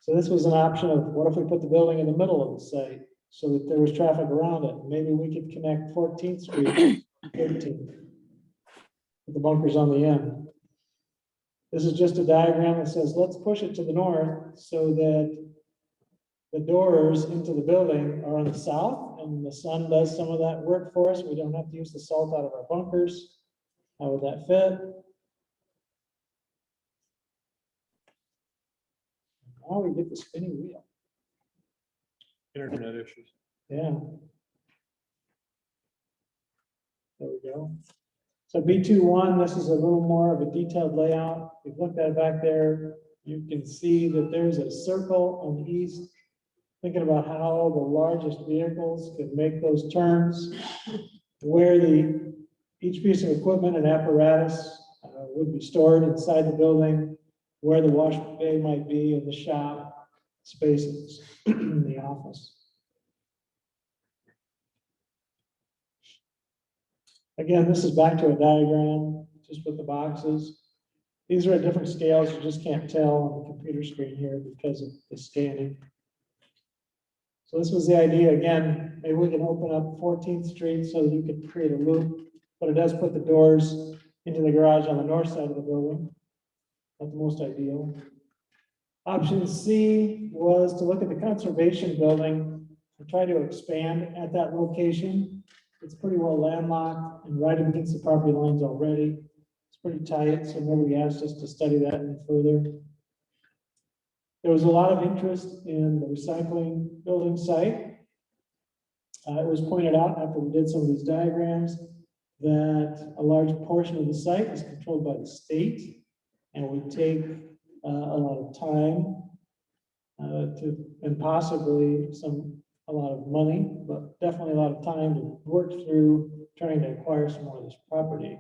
So this was an option of what if we put the building in the middle of the site so that there was traffic around it? Maybe we could connect 14th Street, 13th, with the bunkers on the end. This is just a diagram that says, let's push it to the north so that the doors into the building are on the south and the sun does some of that work for us. We don't have to use the salt out of our bunkers. How would that fit? Now we get the spinning wheel. Internet issues. Yeah. There we go. So B21, this is a little more of a detailed layout. We've looked at it back there. You can see that there's a circle on the east, thinking about how the largest vehicles could make those turns, where each piece of equipment and apparatus would be stored inside the building, where the wash bay might be in the shop spaces in the office. Again, this is back to a diagram, just with the boxes. These are at different scales. You just can't tell on the computer screen here because of the scanning. So this was the idea. Again, maybe we can open up 14th Street so you could create a loop, but it does put the doors into the garage on the north side of the building. Not the most ideal. Option C was to look at the conservation building and try to expand at that location. It's pretty well landlocked and right against the property lines already. It's pretty tight, so nobody asked us to study that any further. There was a lot of interest in the recycling building site. It was pointed out after we did some of these diagrams that a large portion of the site is controlled by the state and would take a lot of time and possibly a lot of money, but definitely a lot of time to work through trying to acquire some more of this property.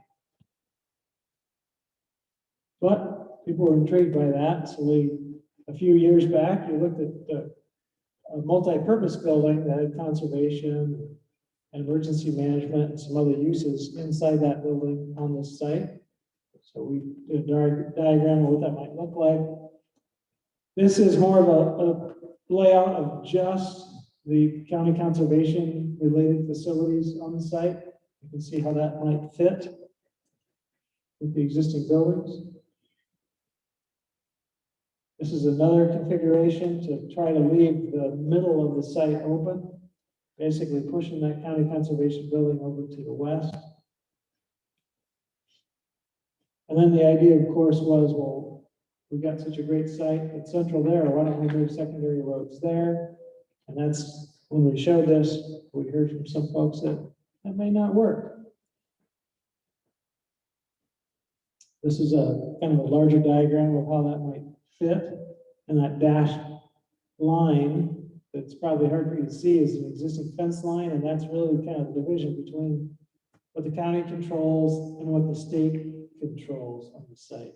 But people were intrigued by that, so a few years back, you looked at a multi-purpose building that had conservation and emergency management and some other uses inside that building on this site. So we did a diagram of what that might look like. This is more of a layout of just the county conservation related facilities on the site. You can see how that might fit with the existing buildings. This is another configuration to try to leave the middle of the site open, basically pushing that county conservation building over to the west. And then the idea, of course, was, well, we've got such a great site at Central there, why don't we move secondary roads there? And that's when we showed this, we heard from some folks that that may not work. This is a kind of a larger diagram of how that might fit, and that dashed line that's probably hard for you to see is an existing fence line, and that's really kind of the division between what the county controls and what the state controls on the site.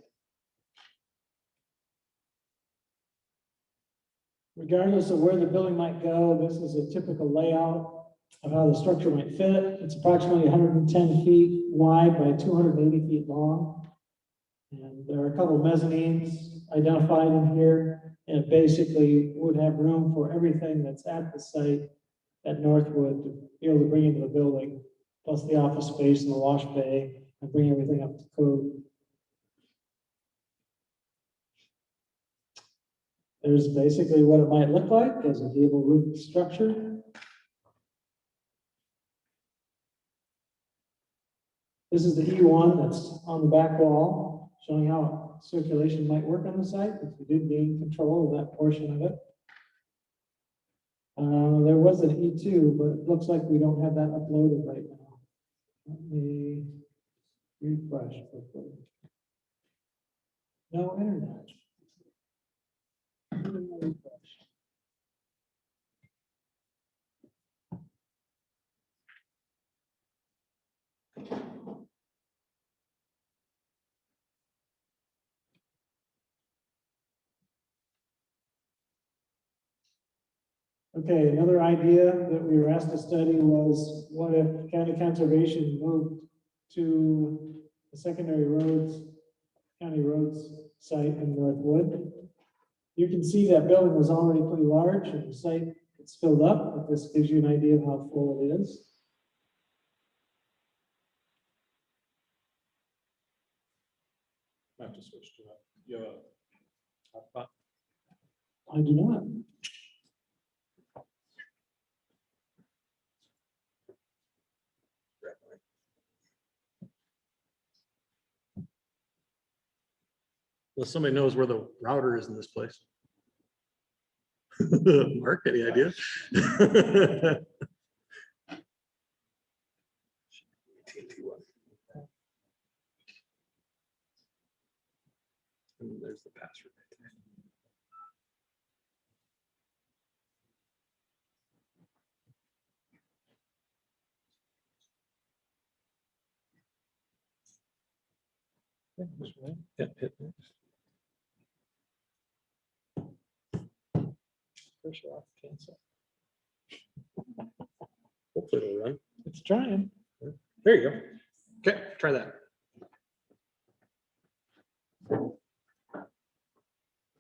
Regardless of where the building might go, this is a typical layout of how the structure might fit. It's approximately 110 feet wide by 280 feet long. And there are a couple of mezzanines identified in here, and it basically would have room for everything that's at the site at Northwood to be able to bring into the building, plus the office space and the wash bay, and bring everything up to code. There's basically what it might look like as a gable roof structure. This is the E1 that's on the back wall, showing how circulation might work on the site if we did gain control of that portion of it. There was an E2, but it looks like we don't have that uploaded right now. Let me refresh quickly. No internet. Refresh. Okay, another idea that we were asked to study was what if county conservation moved to the secondary roads, county roads site in Northwood. You can see that building was already pretty large and the site it's filled up, but this gives you an idea of how full it is. I have to switch to that. You have a hotspot? I do not. Well, somebody knows where the router is in this place. Mark, any idea? And there's the password right there. Yeah, hit next. Push off, cancel. Hopefully it'll run. It's trying. There you go. Okay, try that.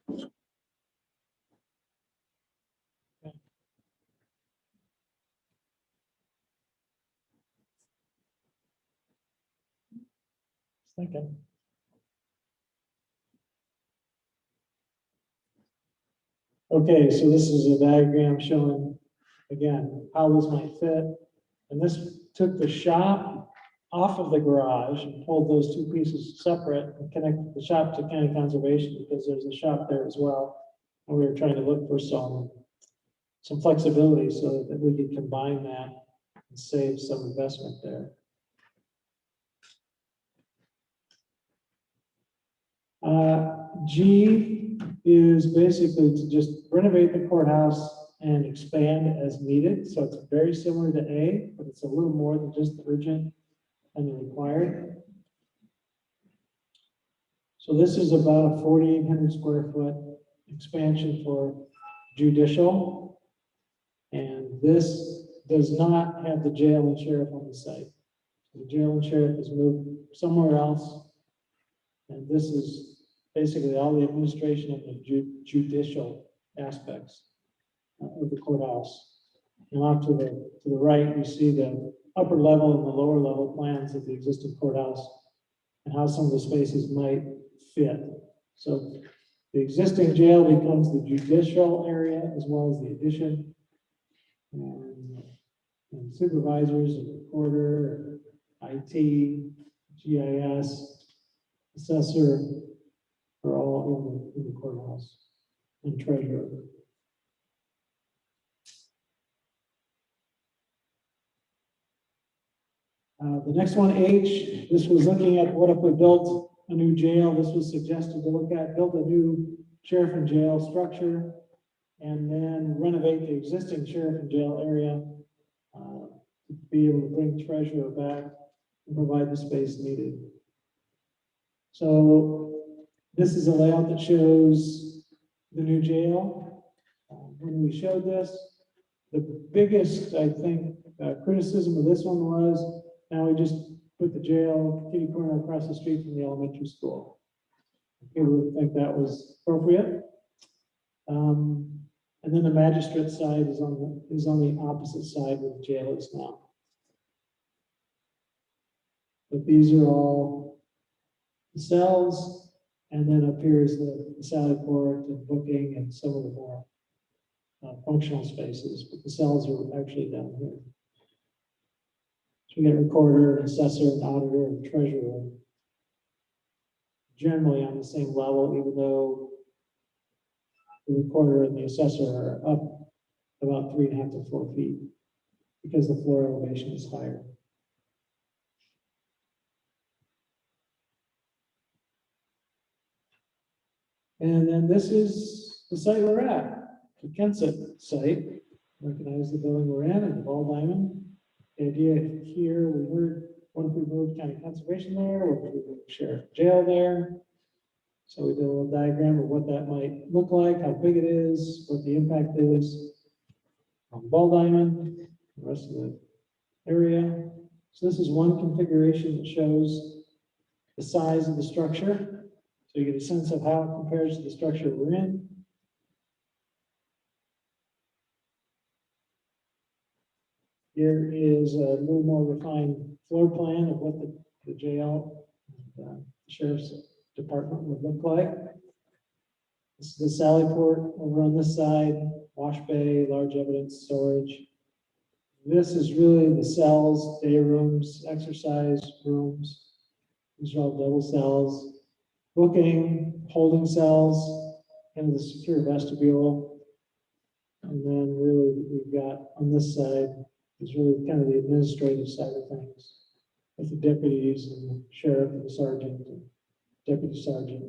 Just thinking. Okay, so this is a diagram showing, again, how this might fit. And this took the shop off of the garage and pulled those two pieces separate and connected the shop to county conservation because there's a shop there as well. And we were trying to look for some flexibility so that we could combine that and save some investment there. G is basically to just renovate the courthouse and expand as needed. So it's very similar to A, but it's a little more than just the urgent and the required. So this is about a 4,800 square foot expansion for judicial. And this does not have the jail and sheriff on the site. The jail and sheriff is moved somewhere else. And this is basically all the administration of the judicial aspects of the courthouse. And off to the right, you see the upper level and the lower level plans of the existing courthouse and how some of the spaces might fit. So the existing jail becomes the judicial area as well as the addition. And supervisors, and recorder, IT, GIS, assessor are all in the courthouse, and treasurer. The next one, H, this was looking at what if we built a new jail. This was suggested to look at, build a new sheriff and jail structure, and then renovate the existing sheriff and jail area to be able to bring treasurer back and provide the space needed. So this is a layout that shows the new jail. When we showed this, the biggest, I think, criticism of this one was, now we just put the jail kitty corner across the street from the elementary school. People would think that was appropriate. And then the magistrate side is on the opposite side where the jail is now. But these are all the cells, and then up here is the Sally Port and booking and some of the more functional spaces, but the cells are actually down here. So we get recorder, and assessor, and auditor, and treasurer, generally on the same level, even though the recorder and the assessor are up about 3.5 to 4 feet because the floor elevation is higher. And then this is the site we're at, the Kensett site. Recognize the building we're in and the ball diamond. The idea here, we heard, what if we moved county conservation there? What if we moved sheriff jail there? So we did a little diagram of what that might look like, how big it is, what the impact is on ball diamond, the rest of the area. So this is one configuration that shows the size of the structure. So you get a sense of how it compares to the structure we're in. Here is a little more refined floor plan of what the jail, sheriff's department would look like. This is the sally port over on this side, wash bay, large evidence storage. This is really the cells, day rooms, exercise rooms. These are all double cells. Booking, holding cells, and the secure vestibule. And then really we've got on this side is really kind of the administrative side of things with the deputies and the sheriff and the sergeant and deputy sergeant.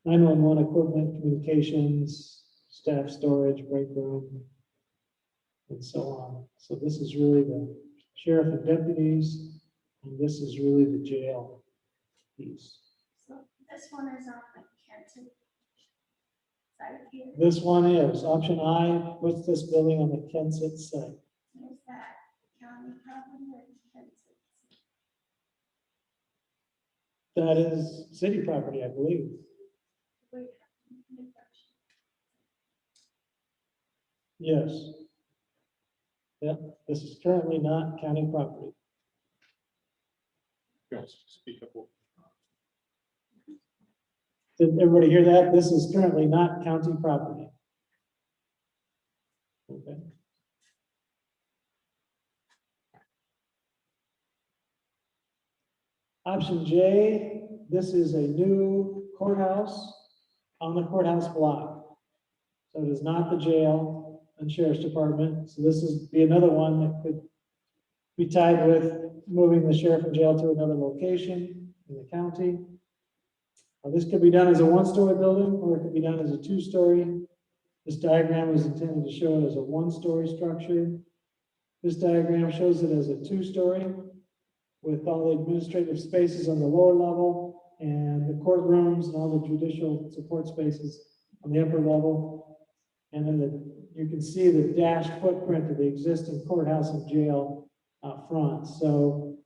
911 equipment, communications, staff storage, break room, and so on. So this is really the sheriff and deputies, and this is really the jail piece. So this one is on the Kenton side of here. This one is option I, puts this building on the Kensett site. Is that county property or Kenton? That is city property, I believe. Yes. Yep, this is currently not county property. Yes, speak up. Did everybody hear that? This is currently not county property. Okay. Option J, this is a new courthouse on the courthouse block. So it is not the jail and sheriff's department. So this is be another one that could be tied with moving the sheriff and jail to another location in the county. This could be done as a one-story building, or it could be done as a two-story. This diagram was intended to show it as a one-story structure. This diagram shows it as a two-story with all the administrative spaces on the lower level and the courtrooms and all the judicial support spaces on the upper level. And then you can see the dashed footprint of the existing courthouse and jail out front. So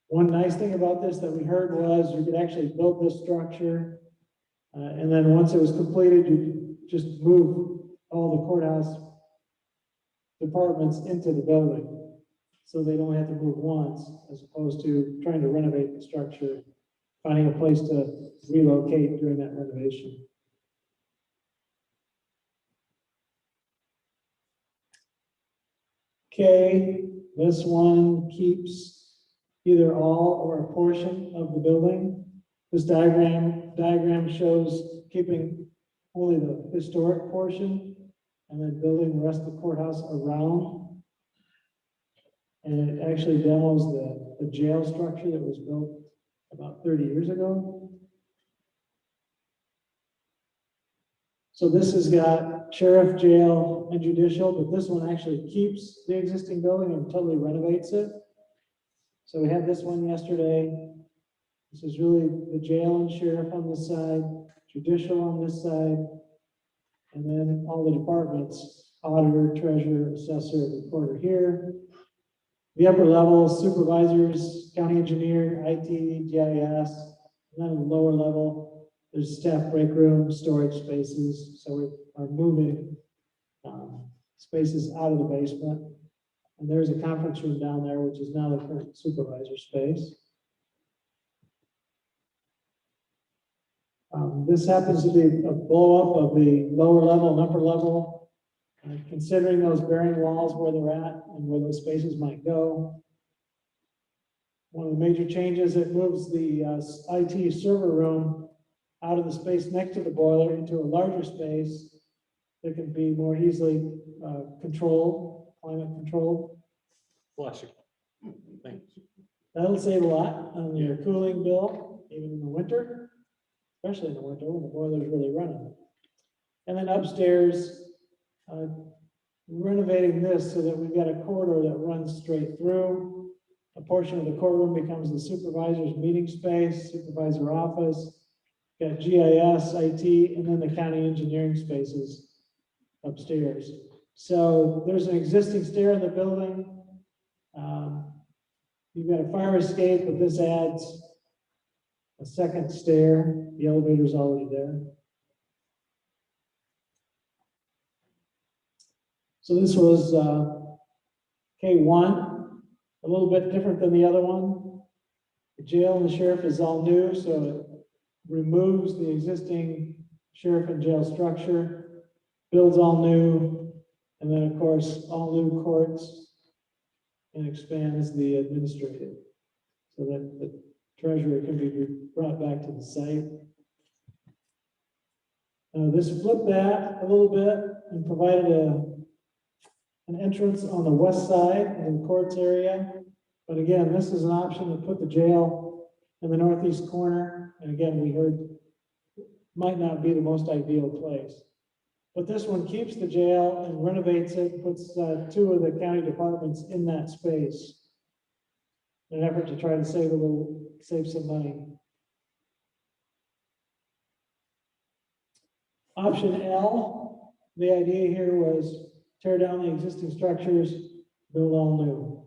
one nice thing about this that we heard was you could actually build this structure, and then once it was completed, you could just move all the courthouse departments into the building. So they don't have to move once, as opposed to trying to renovate the structure, finding a place to relocate during that renovation. Okay, this one keeps either all or a portion of the building. This diagram shows keeping only the historic portion and then building the rest of the courthouse around. And it actually demos the jail structure that was built about 30 years ago. So this has got sheriff, jail, and judicial, but this one actually keeps the existing building and totally renovates it. So we had this one yesterday. This is really the jail and sheriff on this side, judicial on this side, and then all the departments, auditor, treasurer, assessor, recorder here. The upper level, supervisors, county engineer, IT, GIS, and then the lower level, there's staff break room, storage spaces. So we are moving spaces out of the basement. And there's a conference room down there, which is now the current supervisor space. This happens to be a blow up of the lower level and upper level. Considering those bearing walls where they're at and where those spaces might go. One of the major changes, it moves the IT server room out of the space next to the boiler into a larger space that can be more easily controlled, climate controlled. Bless you. Thanks. That'll save a lot on your cooling bill, even in the winter, especially in the winter when the boiler's really running. And then upstairs, renovating this so that we've got a corridor that runs straight through. A portion of the courtroom becomes the supervisor's meeting space, supervisor office, got GIS, IT, and then the county engineering spaces upstairs. So there's an existing stair in the building. You've got a fire escape, but this adds a second stair. The elevator's already there. So this was K1, a little bit different than the other one. The jail and the sheriff is all new, so it removes the existing sheriff and jail structure, builds all new, and then, of course, all new courts, and expands the administrative so that the treasurer can be brought back to the site. This flipped that a little bit and provided an entrance on the west side in the courts area. But again, this is an option to put the jail in the northeast corner. And again, we heard might not be the most ideal place. But this one keeps the jail and renovates it, puts two of the county departments in that space in an effort to try to save some money. Option L, the idea here was tear down the existing structures, build all new.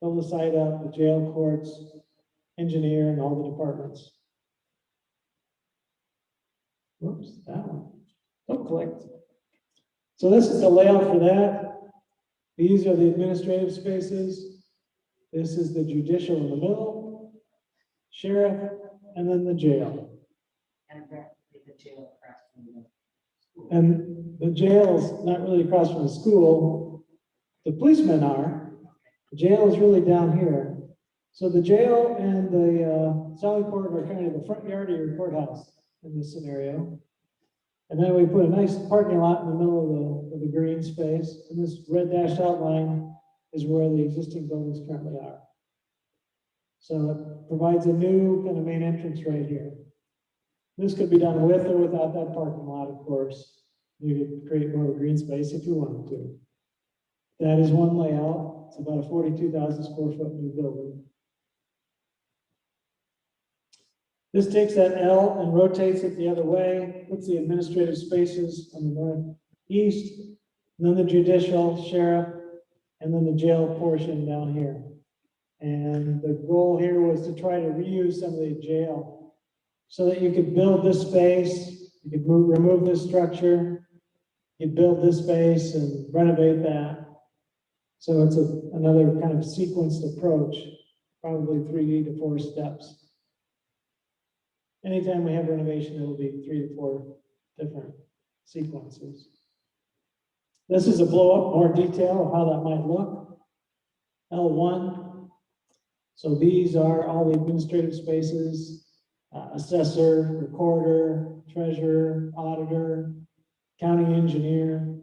Build the site up, the jail, courts, engineer, and all the departments. Whoops, that one. Don't click. So this is the layout for that. These are the administrative spaces. This is the judicial in the middle, sheriff, and then the jail. And apparently the jail across from the school. And the jail's not really across from the school. The policemen are. The jail is really down here. So the jail and the Sally Port are kind of the front yard of your courthouse in this scenario. And then we put a nice parking lot in the middle of the green space. And this red dashed outline is where the existing buildings currently are. So it provides a new kind of main entrance right here. This could be done with or without that parking lot, of course. You could create more of a green space if you wanted to. That is one layout. It's about a 42,000 square foot new building. This takes that L and rotates it the other way, puts the administrative spaces on the northeast, and then the judicial, sheriff, and then the jail portion down here. And the goal here was to try to reuse some of the jail so that you could build this space, you could remove this structure, you build this space and renovate that. So it's another kind of sequenced approach, probably 3 to 4 steps. Anytime we have renovation, it will be 3 to 4 different sequences. This is a blow up, more detail of how that might look. L1. So these are all the administrative spaces, assessor, recorder, treasurer, auditor, county engineer,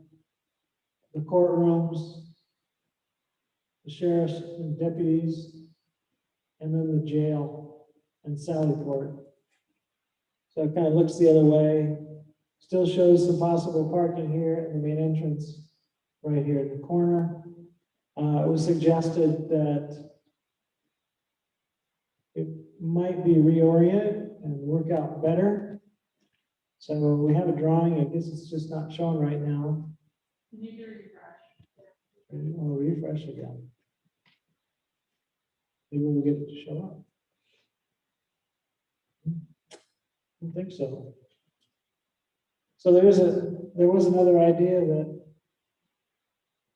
the courtrooms, the sheriffs and deputies, and then the jail and Sally Port. So it kind of looks the other way. Still shows some possible parking here in the main entrance right here in the corner. It was suggested that it might be reoriented and work out better. So we have a drawing. I guess it's just not shown right now. Can you do a refresh? I'll refresh again. Maybe we'll get it to show up. I don't think so. So there was another idea that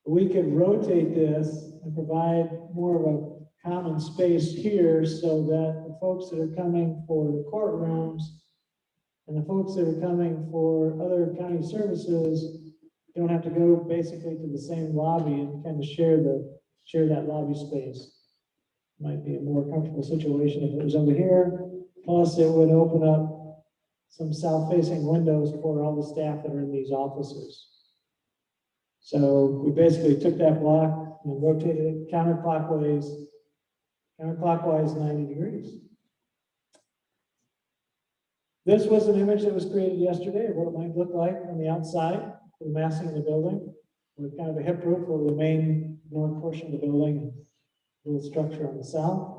we could rotate this and provide more of a common space here so that the folks that are coming for the courtrooms and the folks that are coming for other county services don't have to go basically to the same lobby and kind of share that lobby space. Might be a more comfortable situation if it was over here. Plus, it would open up some south-facing windows for all the staff that are in these offices. So we basically took that block and rotated it counterclockwise 90 degrees. This was an image that was created yesterday of what it might look like on the outside, the massing of the building, with kind of a hip roof over the main north portion of the building, and a little structure on the south.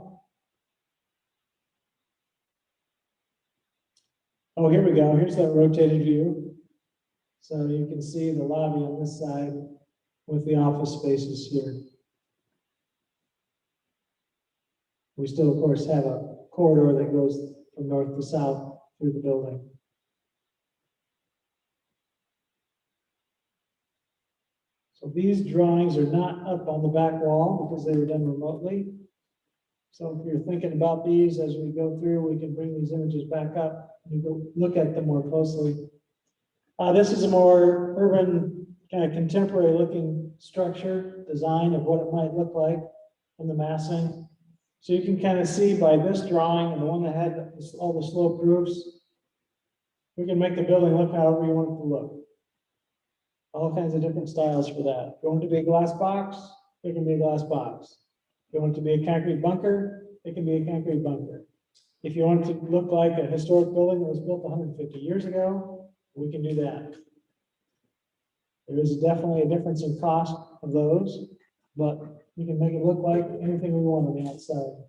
Oh, here we go. Here's that rotated view. So you can see the lobby on this side with the office spaces here. We still, of course, have a corridor that goes from north to south through the building. So these drawings are not up on the back wall because they were done remotely. So if you're thinking about these as we go through, we can bring these images back up and go look at them more closely. This is a more urban, kind of contemporary looking structure design of what it might look like in the massing. So you can kind of see by this drawing and the one that had all the slope roofs, we can make the building look however you want it to look. All kinds of different styles for that. If you want it to be a glass box, it can be a glass box. If you want it to be a concrete bunker, it can be a concrete bunker. If you want it to look like a historic building that was built 150 years ago, we can do that. There is definitely a difference in cost of those, but we can make it look like anything we want on the outside.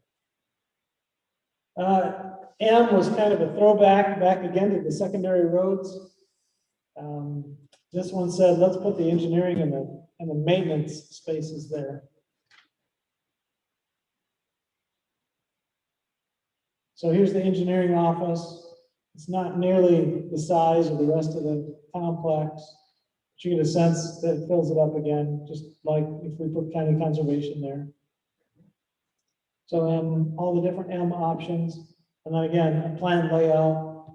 M was kind of a throwback back again to the secondary roads. This one said, let's put the engineering and the maintenance spaces there. So here's the engineering office. It's not nearly the size of the rest of the complex. But you get a sense that it fills it up again, just like if we put county conservation there. So all the different M options, and then again, a planned layout.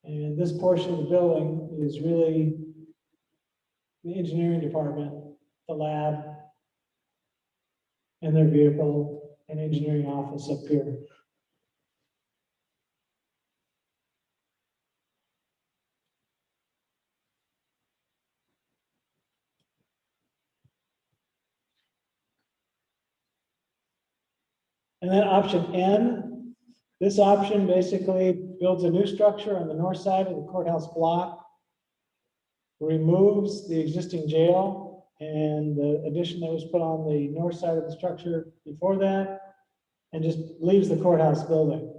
And this portion of the building is really the engineering department, the lab, and their vehicle and engineering office up here. And then option N, this option basically builds a new structure on the north side of the courthouse block, removes the existing jail and the addition that was put on the north side of the structure before that, and just leaves the courthouse building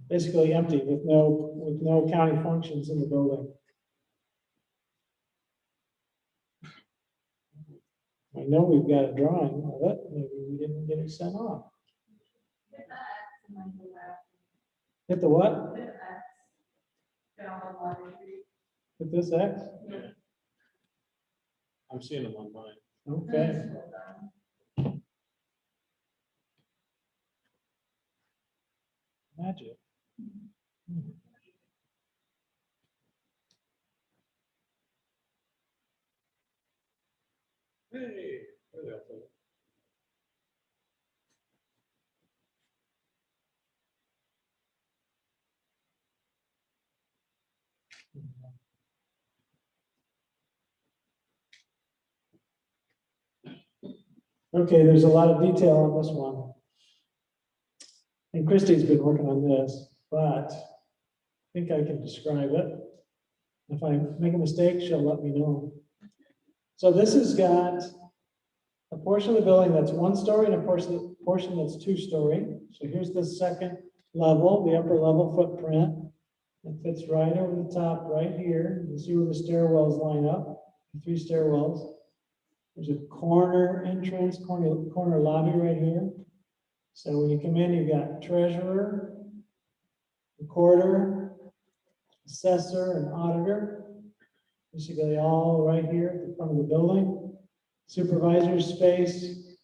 basically empty with no county functions in the building. I know we've got a drawing of it, maybe we didn't get it sent off. Hit the what? Hit this X? I'm seeing them on mine. Okay. Magic. Hey, there they are. Okay, there's a lot of detail on this one. And Christie's been working on this, but I think I can describe it. If I make a mistake, she'll let me know. So this has got a portion of the building that's 1 story and a portion that's 2 story. So here's the second level, the upper level footprint. It fits right over the top right here. You see where the stairwells line up, 3 stairwells. There's a corner entrance, corner lobby right here. So when you come in, you've got treasurer, recorder, assessor, and auditor. Basically all right here at the front of the building. Supervisor's space,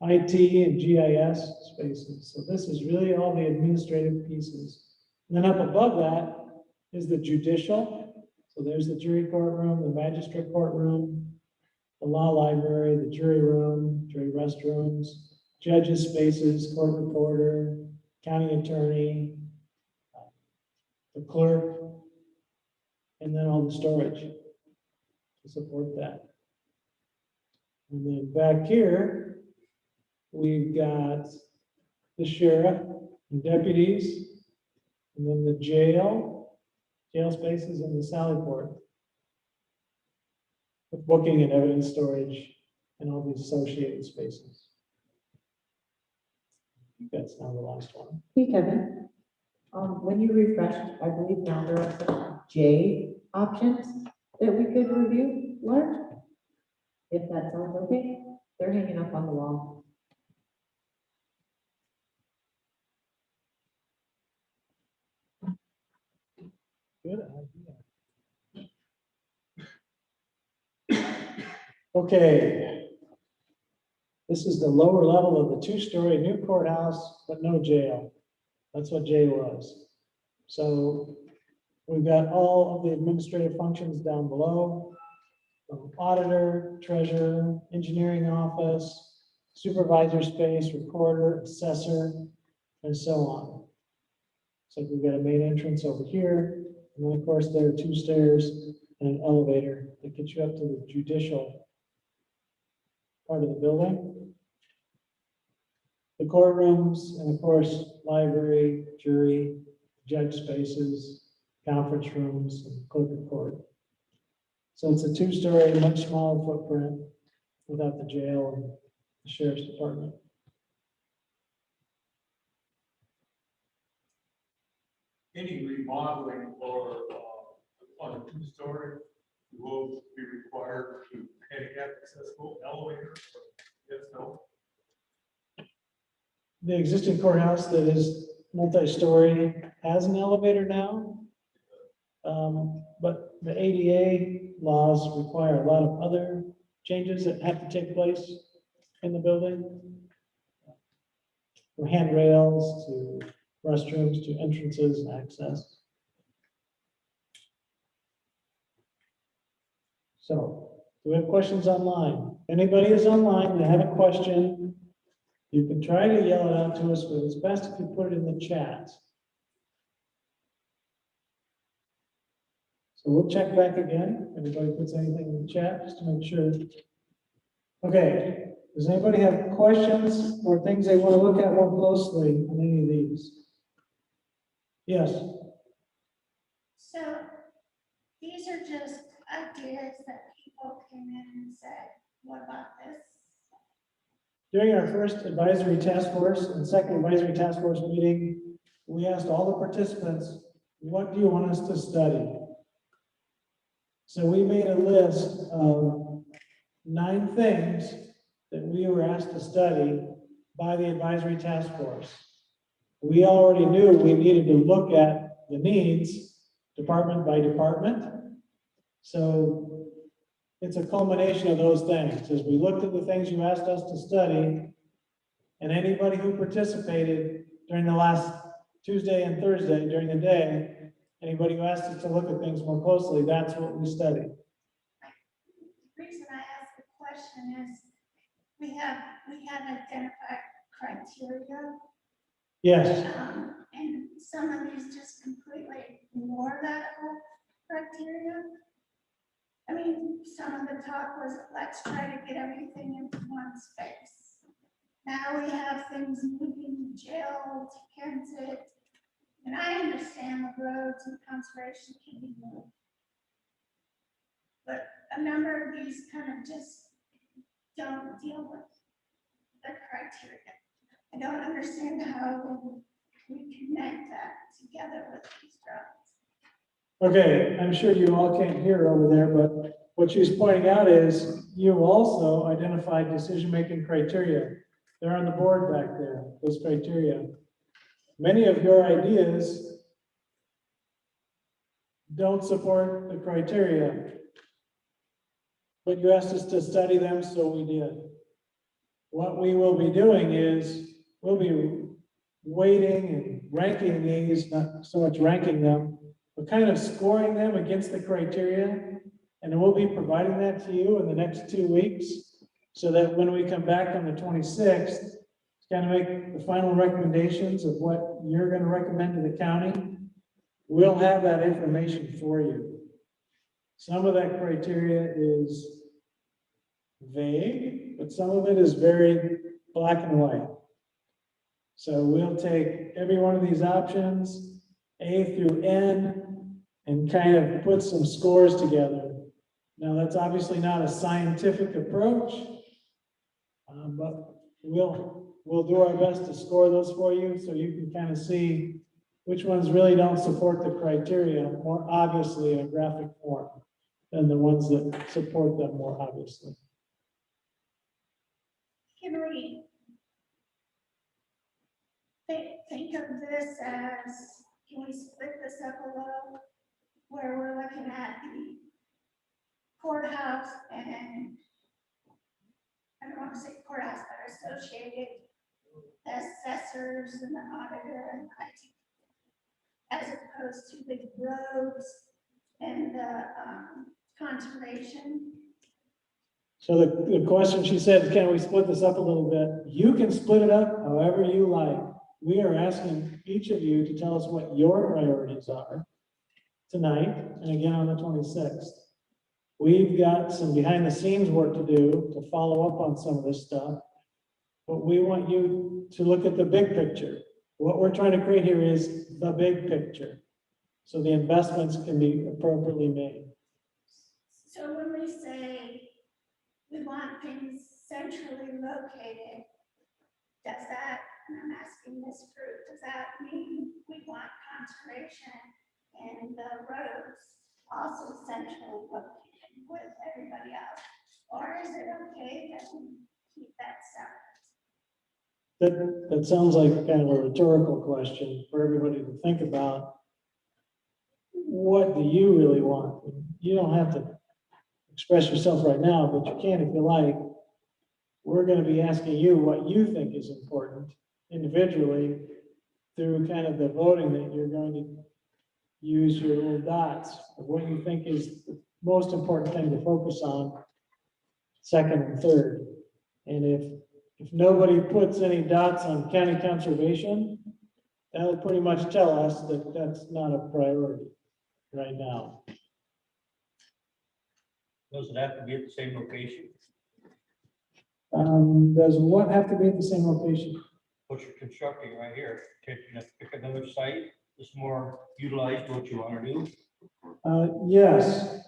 IT and GIS spaces. So this is really all the administrative pieces. And then up above that is the judicial. So there's the jury courtroom, the magistrate courtroom, the law library, the jury room, jury restrooms, judges' spaces, court reporter, county attorney, the clerk, and then all the storage to support that. And then back here, we've got the sheriff and deputies, and then the jail spaces, and the Sally port. With booking and evidence storage and all these associated spaces. That's now the last one. Hey, Kevin, when you refreshed, I believe now there are some J options that we could review, large. If that sounds okay, they're hanging up on the wall. Good idea. Okay. This is the lower level of the two-story new courthouse, but no jail. That's what J was. So we've got all of the administrative functions down below. Auditor, treasurer, engineering office, supervisor space, recorder, assessor, and so on. So we've got a main entrance over here, and then of course there are 2 stairs and an elevator that gets you up to the judicial part of the building. The courtrooms, and of course, library, jury, judge spaces, conference rooms, and clerk of court. So it's a 2-story, much smaller footprint without the jail and the sheriff's department. Any remodeling or on a 2-story will be required to handicap accessible elevator? Yes, no? The existing courthouse that is multi-story has an elevator now. But the ADA laws require a lot of other changes that have to take place in the building. From handrails to restrooms to entrances and access. So, do we have questions online? Anybody is online that have a question, you can try to yell it out to us, but it's best if you put it in the chat. So we'll check back again. Everybody puts anything in the chat just to make sure. Okay, does anybody have questions or things they want to look at more closely on any of these? Yes. So these are just ideas that people came in and said, what about this? During our first advisory task force and second advisory task force meeting, we asked all the participants, what do you want us to study? So we made a list of 9 things that we were asked to study by the advisory task force. We already knew we needed to look at the needs department by department. So it's a culmination of those things. As we looked at the things you asked us to study, and anybody who participated during the last Tuesday and Thursday during the day, anybody who asked us to look at things more closely, that's what we studied. The reason I asked the question is we had identified criteria. Yes, And some of these just completely ignore that whole criteria. I mean, some of the talk was, let's try to get everything into one space. Now we have things moving jail to Kansas. And I understand the roads and conservation can be moved. But a number of these kind of just don't deal with the criteria. I don't understand how we connect that together with these drawings. okay, I'm sure you all can't hear over there, but what she's pointing out is you also identified decision-making criteria. They're on the board back there, those criteria. Many of your ideas don't support the criteria, but you asked us to study them, so we did. What we will be doing is we'll be weighting and ranking these, not so much ranking them, but kind of scoring them against the criteria. And we'll be providing that to you in the next 2 weeks so that when we come back on the 26th, to kind of make the final recommendations of what you're going to recommend to the county, we'll have that information for you. Some of that criteria is vague, but some of it is very black and white. So we'll take every one of these options, A through N, and kind of put some scores together. Now, that's obviously not a scientific approach, but we'll do our best to score those for you so you can kind of see which ones really don't support the criteria more obviously in a graphic form than the ones that support them more obviously. Can we think of this as, can we split this up a little? Where we're looking at the courthouse and I don't want to say courthouse, but associated, the assessors and the auditor and IT, as opposed to the roads and the conservation. So the question she said, can we split this up a little bit? You can split it up however you like. We are asking each of you to tell us what your priorities are tonight and again on the 26th. We've got some behind the scenes work to do to follow up on some of this stuff. But we want you to look at the big picture. What we're trying to create here is the big picture. So the investments can be appropriately made. So when we say we want things centrally located, does that, and I'm asking this group, does that mean we want conservation and the roads also centrally located with everybody else? Or is it okay that we keep that separate? That sounds like kind of a rhetorical question for everybody to think about. What do you really want? You don't have to express yourself right now, but you can if you like. We're going to be asking you what you think is important individually through kind of the voting that you're going to use your little dots of what you think is the most important thing to focus on, second and third. And if nobody puts any dots on county conservation, that would pretty much tell us that that's not a priority right now. Does it have to be at the same location? Does what have to be at the same location? What you're constructing right here, can you pick another site that's more utilized what you want to do? Yes,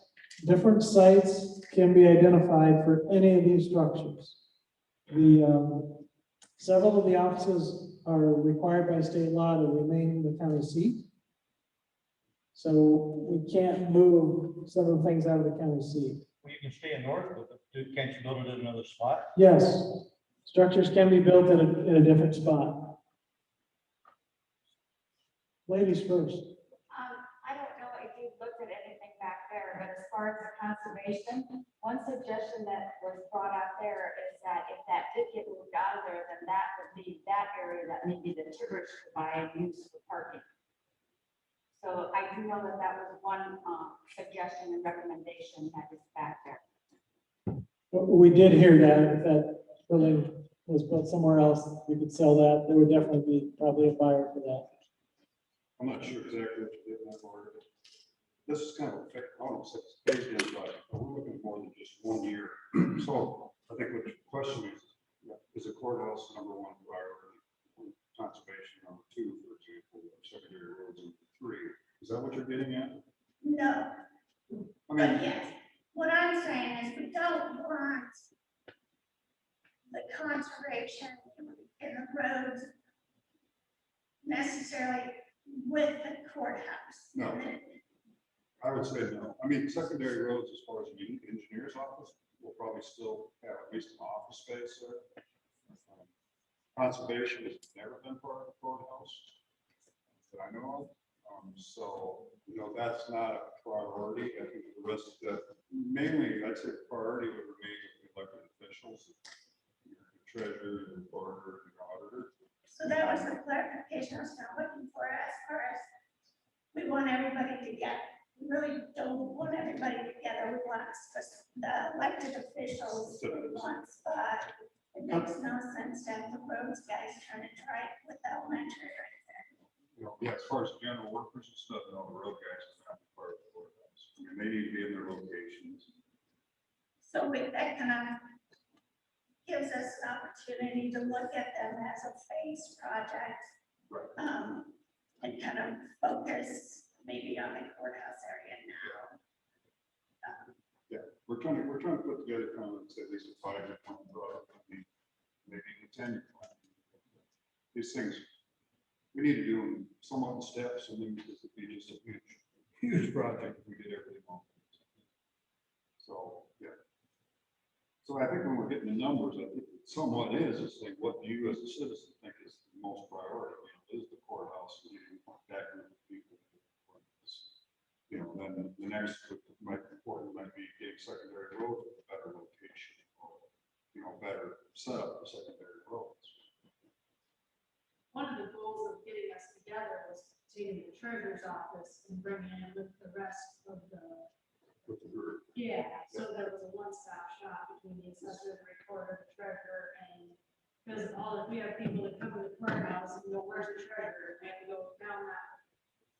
different sites can be identified for any of these structures. Several of the offices are required by state law to remain in the county seat. So we can't move some of the things out of the county seat. Well, you can stay in north, but can't you build it in another spot? Yes, structures can be built in a different spot. Ladies first. I don't know if you've looked at anything back there, but as far as the conservation, one suggestion that was brought out there is that if that did get moved out of there, then that would be that area that maybe the tourists could buy and use for parking. So I do know that that was one suggestion and recommendation that is back there. We did hear that if that building was built somewhere else, we could sell that. There would definitely be probably a buyer for that. I'm not sure exactly what you did in that order. This is kind of a, I don't know, phased in, but we're looking more than just 1 year. So I think what your question is the courthouse #1 priority? Conservation #2, for example, or secondary roads #3. Is that what you're getting at? No, I but mean, yes, what I'm saying is we don't want the conservation and the roads necessarily with the courthouse. No. I would say no. I mean, secondary roads, as far as the engineer's office, will probably still have at least an office space there. Conservation has never been part of the courthouse that I know of. So, that's not a priority. I think the rest of that, mainly, I'd say priority would remain with the elected officials, your treasurer, your recorder, your auditor. So that was the clarification I was kind of looking for as far as we want everybody together. We really don't want everybody together. We want the elected officials in one spot. It makes no sense to have the roads guys trying to try it with elementary right there. Yeah, as far as general workers and stuff, and all the road guys are not part of the courthouse. I mean, they need to be in their locations. So that kind of gives us an opportunity to look at them as a phase project. Right. And kind of focus maybe on the courthouse area now. Yeah, we're trying to put together kind of, say, at least a 5-year plan, maybe a 10-year plan. These things, we need to do them somewhat in steps, and then this would be just a huge project if we did everything all. So, yeah. So I think when we're getting the numbers, I think it somewhat is like, what do you as a citizen think is the most priority? Is the courthouse, that group of people? Then the next important might be getting secondary roads with a better location, or better set up for secondary roads. One of the goals of getting us together was taking the treasurer's office and bringing it with the rest of the, With the group. yeah, so there was a one-stop shop between the assessor, the recorder, the treasurer, and because if we have people that come to the courthouse and go, where's the treasurer? They have to go down that.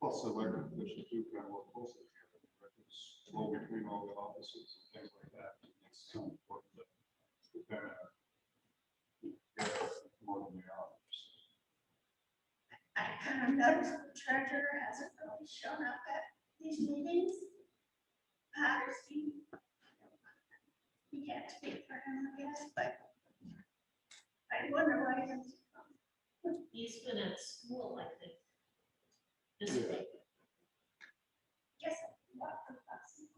Plus, the elected officials do kind of work closely together. Records flow between all the offices and things like that. It's kind of important to kind of get more than the others. I kind of noticed the treasurer hasn't really shown up at these meetings. Obviously, you can't speak for him, I guess, but I wonder why he hasn't come. He's been at school, I think. This Yeah. week. Guess what the buses.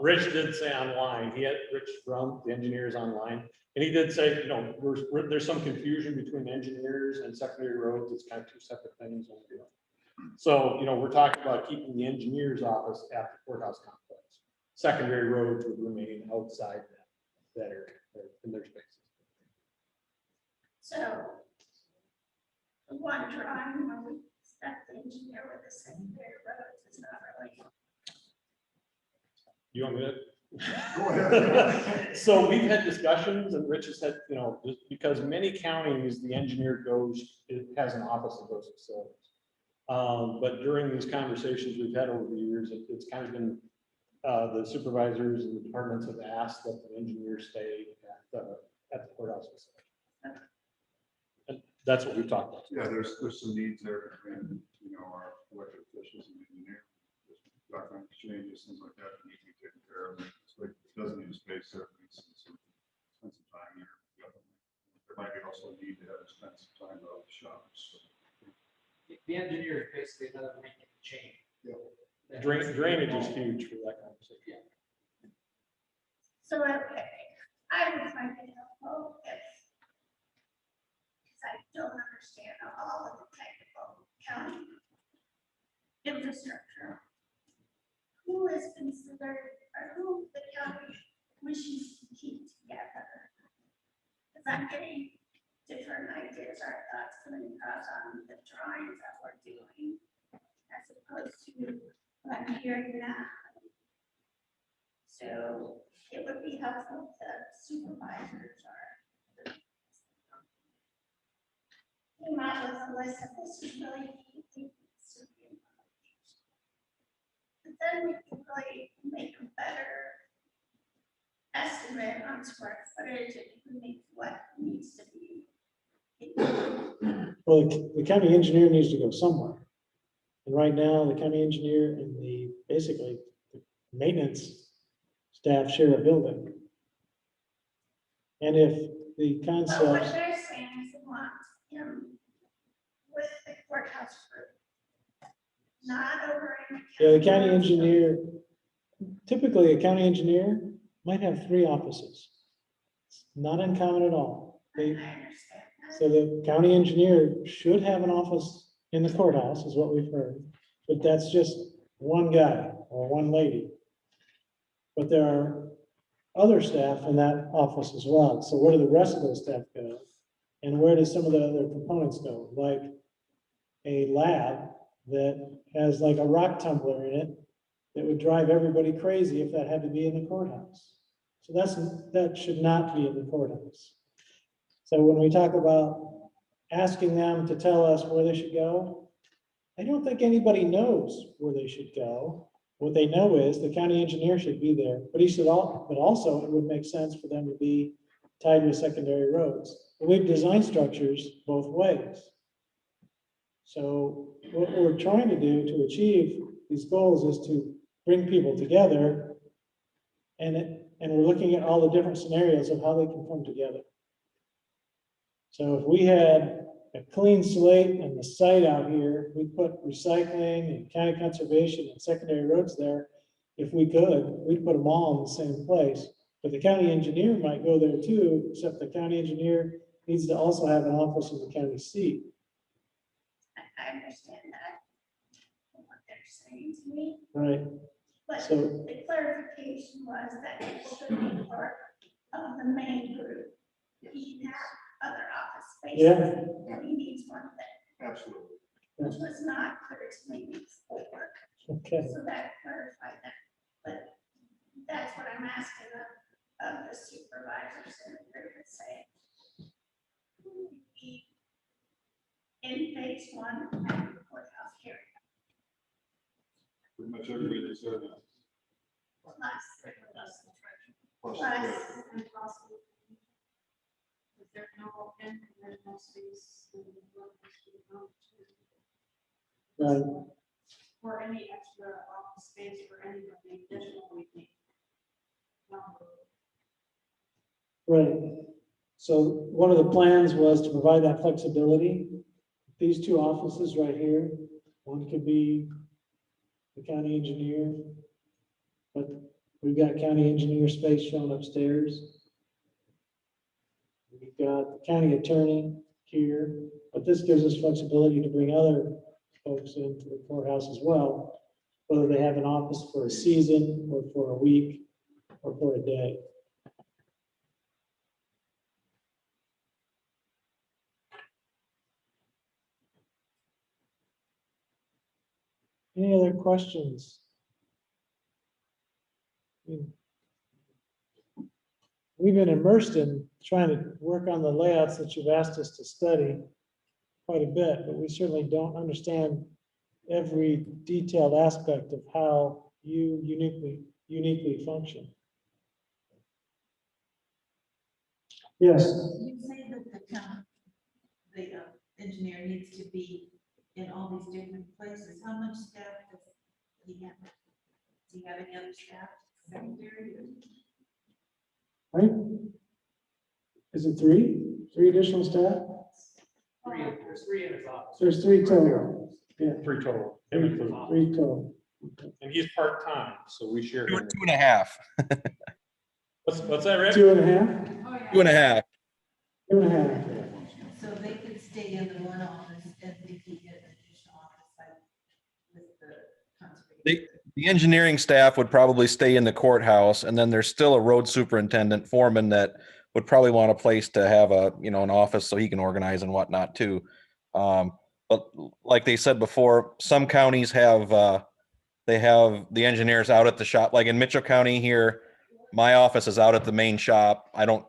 Rich did say online, Rich from the engineers online, and he did say, you know, there's some confusion between engineers and secondary roads. It's kind of two separate things. So, you know, we're talking about keeping the engineer's office at the courthouse complex. Secondary roads would remain outside that area, in their spaces. So, the one drawing where we stuck the engineer with the secondary roads is not really. You want me to? Go ahead. So we've had discussions, and Rich has said, you know, just because many counties, the engineer it has an office of those facilities. But during these conversations we've had over the years, it's kind of been, the supervisors and the departments have asked that the engineers stay at the courthouse facility. And that's what we've talked about. Yeah, there's some needs there between, you know, our elected officials and engineers. Document exchanges, things like that need to be taken care of. So it doesn't need space there, it needs some time here. There might be also a need to have spend some time out of the shops. The engineer is basically another link in the chain. Yeah. Drainage is huge for that conversation. So, I would find it helpful if, because I don't understand all of the technical county infrastructure. Who is considered, or who the county wishes to keep together? Because I'm getting different ideas or thoughts coming across on the drawings that we're doing, as opposed to what I'm hearing now. So it would be helpful to supervisors or came out with a list of this is really neat. But then we can really make a better estimate on square footage and what needs to be. Well, the county engineer needs to go somewhere. And right now, the county engineer and basically, the maintenance staff share a building. And if the But what concepts, they're saying is they want him with the courthouse group, not over in. the county engineer, typically a county engineer might have 3 offices. It's not uncommon at all. I understand that. So the county engineer should have an office in the courthouse, is what we've heard, but that's just one guy or one lady. But there are other staff in that office as well. So where do the rest of those staff go? And where do some of the other components go? Like a lab that has like a rock tumbler in it that would drive everybody crazy if that had to be in the courthouse. So that should not be in the courthouse. So when we talk about asking them to tell us where they should go, I don't think anybody knows where they should go. What they know is the county engineer should be there, but but also it would make sense for them to be tied with secondary roads. And we've designed structures both ways. So what we're trying to do to achieve these goals is to bring people together, and we're looking at all the different scenarios of how they can come together. So if we had a clean slate and the site out here, we put recycling and county conservation and secondary roads there. If we could, we'd put them all in the same place. But the county engineer might go there too, except the county engineer needs to also have an office in the county seat. I understand that, what they're saying to me, Right. but So the clarification was that it should be for of the main group. He has other office spaces. Yeah. And he needs one thing, Absolutely. which was not clear to me before. Okay. So that clarified that. But that's what I'm asking of the supervisors and they're saying. In phase one, at the courthouse hearing, Pretty much everybody that said that. plus Plus, And possible. Is there no end and then no space? And what is the Right. or any extra office space for anybody additional we think. Right. So one of the plans was to provide that flexibility. These two offices right here, one could be the county engineer, but we've got county engineer space shown upstairs. We've got the county attorney here, but this gives us flexibility to bring other folks into the courthouse as well, whether they have an office for a season or for a week or for a day. Any other questions? We've been immersed in trying to work on the layouts that you've asked us to study quite a bit, but we certainly don't understand every detailed aspect of how you uniquely function. Yes, You say that the engineer needs to be in all these different places. How much staff does he have? Does he have any other staff secondary? right? Is it three? Three additional staff? There's three in his office. There's three total. Yeah, Three total. Him included. three total. And he's part-time, so we share. Two him. and a half. What's that, Rick? 2.5? 2.5. 2.5. So they could stay in the one office and we could get an additional office like with the conservation. The engineering staff would probably stay in the courthouse, and then there's still a road superintendent foreman that would probably want a place to have an office so he can organize and whatnot too. But like they said before, some counties have, they have the engineers out at the shop, like in Mitchell County here, my office is out at the main shop. I don't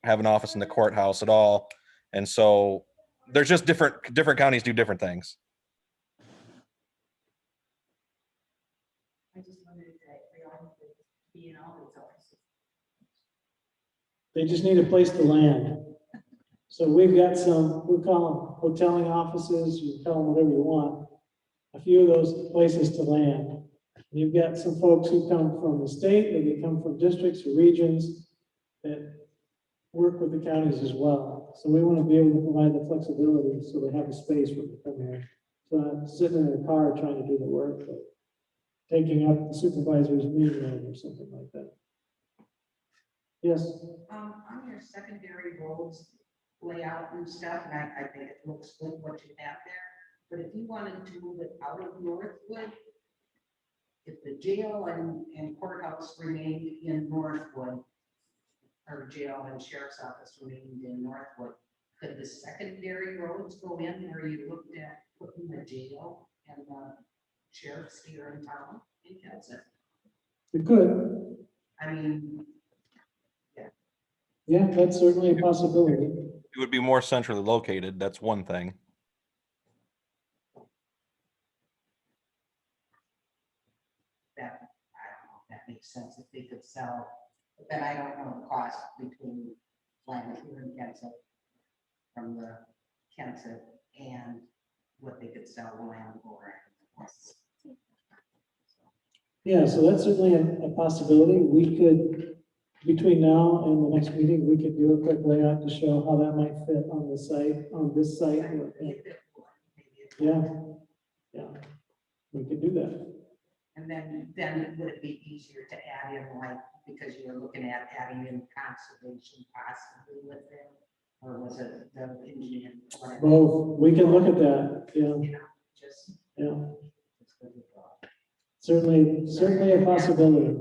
have an office in the courthouse at all. And so there's just different counties do different things. I just wondered if they all could be in all these offices. They just need a place to land. So we've got some, we call them hoteling offices, you call them whatever you want. A few of those places to land. You've got some folks who come from the state, or they come from districts or regions that work with the counties as well. So we want to be able to provide the flexibility so they have a space when they come here. So not sitting in their car trying to do the work, but taking up the supervisor's meeting room or something like that. Yes, On your secondary roads layout and stuff, and I think it looks good what you have there, but if you wanted to move it out of Northwood, if the jail and courthouse remained in Northwood, or jail and sheriff's office remained in Northwood, could the secondary roads go in, or you looked at putting the jail and the sheriff's here in town in Kansas? you could. I mean, Yeah, that's certainly a possibility. It would be more centrally located. That's one thing. that, I don't know if that makes sense if they could sell, but then I don't know the cost between land here in Kansas from the Kansas and what they could sell the land for. Yeah, so that's certainly a possibility. We could, between now and the next meeting, we could do a quick layout to show how that might fit on the site, on this site. Yeah, yeah, we could do that. And then would it be easier to add in, like, because you were looking at adding in conservation possibly with it? Or was it the engineer? whatever? Both, we can look at that, yeah, You know, just. yeah. It's good to thought. Certainly a possibility.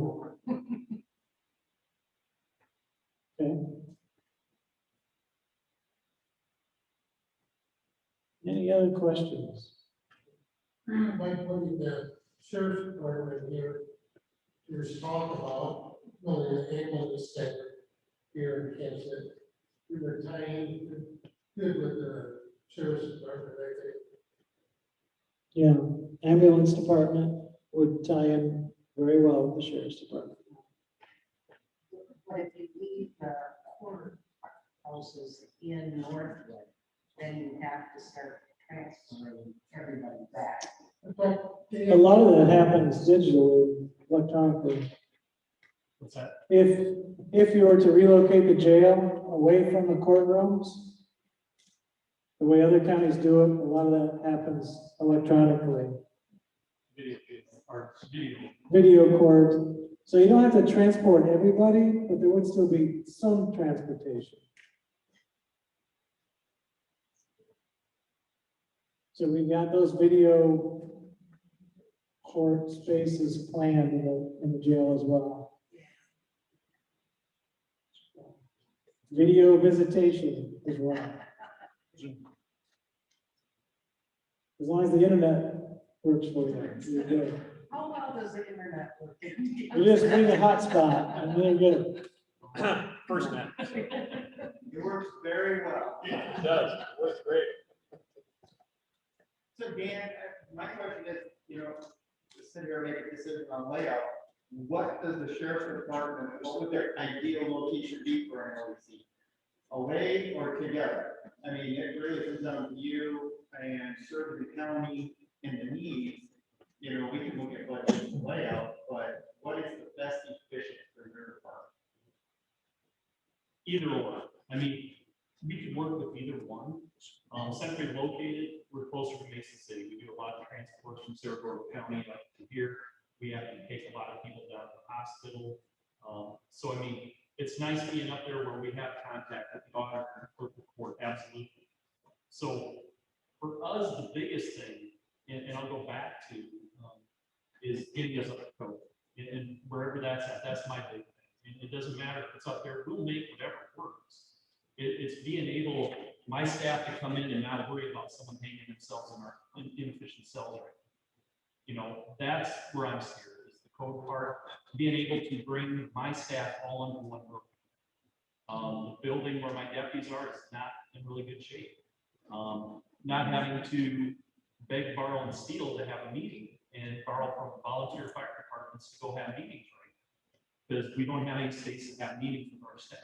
Any other questions? By putting the sheriff's department here, there's talk about, well, the ambulance center here in Kansas. We were tying good with the sheriff's department, I think. Yeah, ambulance department would tie in very well with the sheriff's department. But if you leave the courthouses in Northwood, then you have to start transferring everybody back. But A lot of that happens digitally, electronically. What's that? If you were to relocate the jail away from the courtrooms, the way other counties do it, a lot of that happens electronically. Video court, so you don't have to transport everybody, but there would still be some transportation. So we've got those video court spaces planned in the jail as well. Video visitation as well. As long as the internet works for you, you're good. How well does the internet work? You just bring a hotspot and you're good. First net. It works very well. Yeah, it does. It works great. So Dan, my question is, to sit here and make a decision on layout, what does the sheriff's department, what would their ideal location be for an LEC? Away or together? I mean, it really comes down to you and serving the county and the needs. We can look at budget and layout, but what is the best efficient for your department? Either or. I mean, we could work with either one. Centrally located, we're closer to Mason City. We do a lot of transports from Saragordo County up to here. We have to take a lot of people down to the hospital. So, I mean, it's nice being up there where we have contact with the auditor and clerk of court, absolutely. So, for us, the biggest thing, and I'll go back to, is getting us up to code. And wherever that's at, that's my big thing. And it doesn't matter if it's up there, we'll make whatever works. It's being able, my staff to come in and not worry about someone hanging themselves in our inefficient cells right now. That's where I'm scared, is the code part, being able to bring my staff all under one roof. The building where my deputies are is not in really good shape. Not having to beg, borrow, and steal to have a meeting and borrow from volunteer fire departments to go have meetings, right? Because we don't have any space to have meetings with our staff.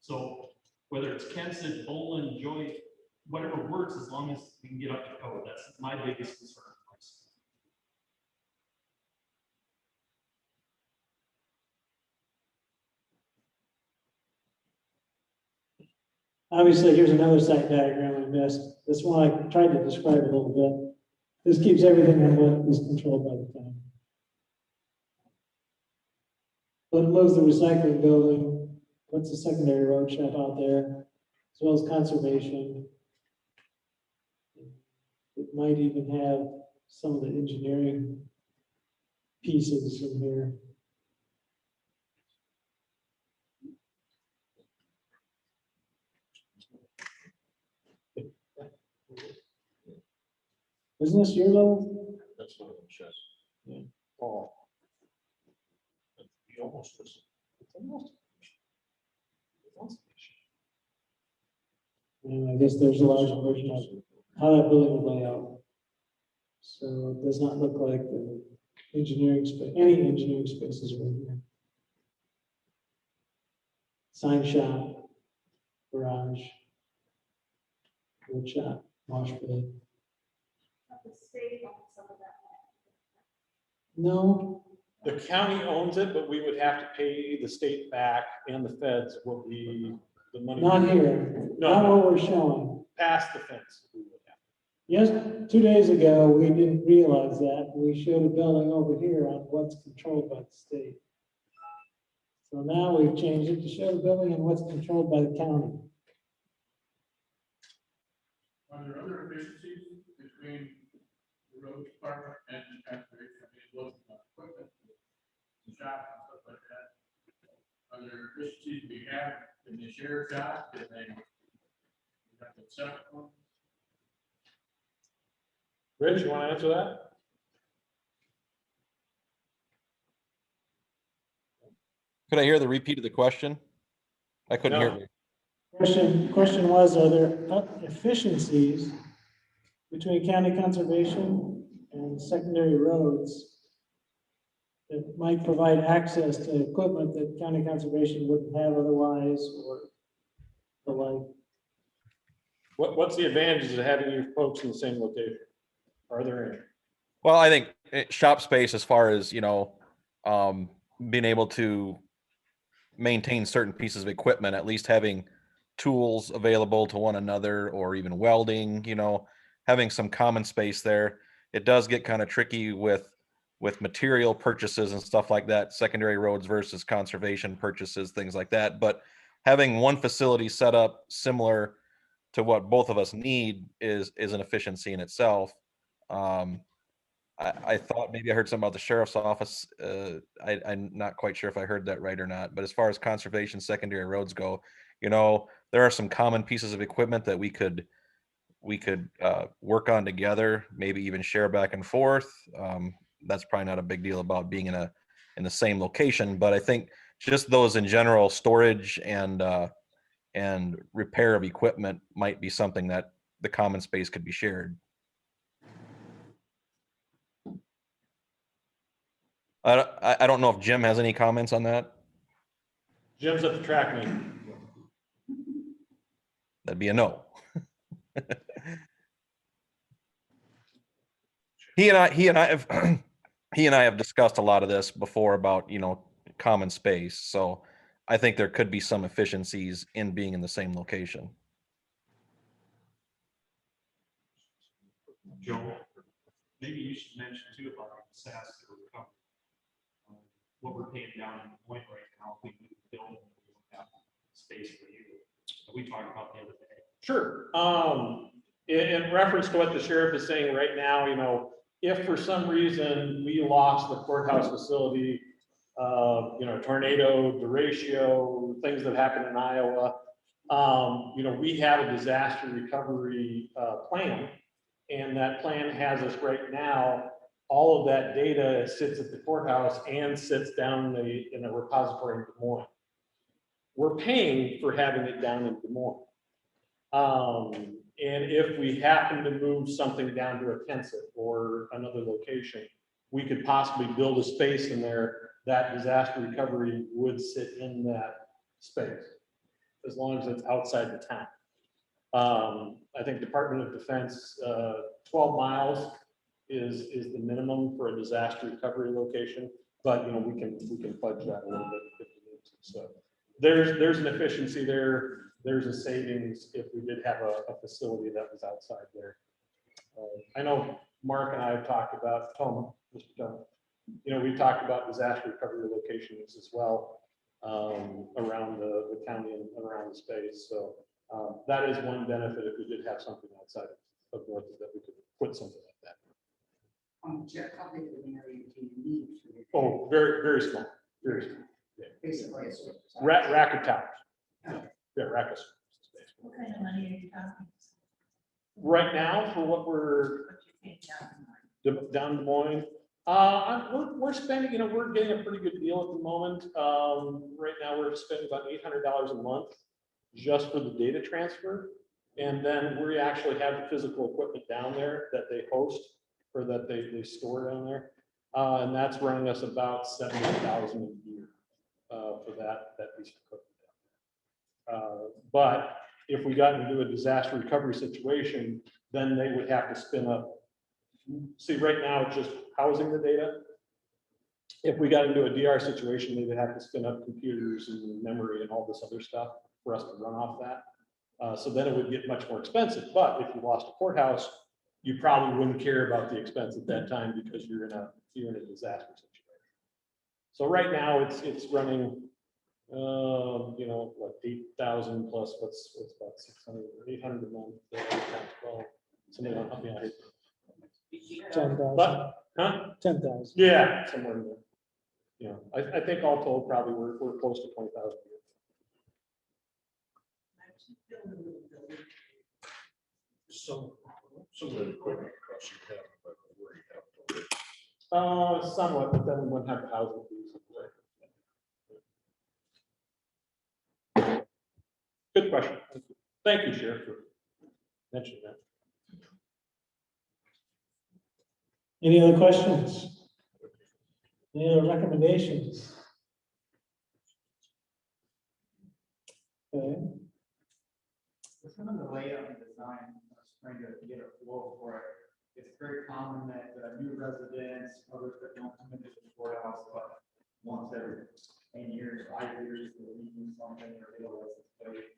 So whether it's Kensett, Bolin, Joy, whatever works, as long as we can get up to code, that's my biggest concern. Obviously, here's another site diagram I missed. This one I tried to describe a little bit. This keeps everything in what is controlled by the county. But it moves the recycling building, puts a secondary road shop out there, as well as conservation. It might even have some of the engineering pieces in here. Isn't this your level? That's what it says. Yeah. Oh. You almost was. It's almost. And I guess there's a large version of how that building would lay out. So it does not look like the engineering space, any engineering spaces are in here. Sign shop, garage, wood shop, wash bay. The state owns some of that land. No, The county owns it, but we would have to pay the state back and the feds what the money. not here, No, not what we're showing. past the fence. We would have. Yes, 2 days ago, we didn't realize that. We showed a building over here on what's controlled by the state. So now we've changed it to show the building and what's controlled by the county. Are there other efficiencies between the road department and the conservation? I mean, looking at equipment, the shop and stuff like that. Are there efficiencies we have in the sheriff's shop that they have to separate one? Rich, you want to answer that? Could I hear the repeat of the question? I couldn't hear No. it. Question was, are there efficiencies between county conservation and secondary roads that might provide access to equipment that county conservation wouldn't have otherwise, or the like? What's the advantages of having you folks in the same location? Are there any? Well, I think shop space, as far as, being able to maintain certain pieces of equipment, at least having tools available to one another, or even welding, having some common space there. It does get kind of tricky with material purchases and stuff like that, secondary roads versus conservation purchases, things like that. But having one facility set up similar to what both of us need is an efficiency in itself. I thought maybe I heard something about the sheriff's office. I'm not quite sure if I heard that right or not. But as far as conservation secondary roads go, there are some common pieces of equipment that we could work on together, maybe even share back and forth. That's probably not a big deal about being in the same location, but I think just those in general, storage and repair of equipment might be something that the common space could be shared. I don't know if Jim has any comments on that. Jim's at the track meet. That'd be a no. He and I have discussed a lot of this before about, common space. So I think there could be some efficiencies in being in the same location. Joe, maybe you should mention too about the disaster recovery. What we're paying down in the point right now, if we do build, we don't have space for you. We talked about the other day. Sure. In reference to what the sheriff is saying right now, if for some reason we lost the courthouse facility, tornado, derecho, things that happened in Iowa, we have a disaster recovery plan. And that plan has us right now, all of that data sits at the courthouse and sits down in a repository in Des Moines. We're paying for having it down in Des Moines. And if we happen to move something down to a Kensett or another location, we could possibly build a space in there that disaster recovery would sit in that space, as long as it's outside the town. I think Department of Defense, 12 miles is the minimum for a disaster recovery location, but we can fudge that a little bit if we need to. So there's an efficiency there. There's a savings if we did have a facility that was outside there. I know Mark and I have talked about, Mr. Toma, we've talked about disaster recovery locations as well, around the county and around the space. So that is one benefit if we did have something outside of North, that we could put something like that. Jeff, how big of an area do you need for your? Oh, very, very small, very small. Yeah. Basically, it's. Racket towers. Yeah, racket space. What kind of money are you talking? Right now, for what we're down Des Moines, we're spending, we're getting a pretty good deal at the moment. Right now, we're spending about $800 a month just for the data transfer. And then we actually have the physical equipment down there that they host, or that they store down there. And that's running us about $70,000 a year for that piece of equipment. But if we got into a disaster recovery situation, then they would have to spin up. See, right now it's just housing the data. If we got into a DR situation, they would have to spin up computers and memory and all this other stuff for us to run off that. So then it would get much more expensive. But if you lost a courthouse, you probably wouldn't care about the expense at that time because you're in a disaster situation. So right now it's running, like 8,000 plus what's about 600 or 800 a month. Somebody will help me out. 10,000. But, huh? 10,000. Yeah, somewhere in there. I think all told, probably we're close to 20,000 a year. So Some of the equipment costs you have, but where you have to. Somewhat, but then we wouldn't have the housing fees. Good question. Thank you, Sheriff, for mentioning that. Any other questions? Any other recommendations? Okay, Some of the layout and design, I was trying to get a flow for it. It's very common that new residents, others that don't come into the courthouse, but once every 10 years, 5 years, they'll need something or they'll license.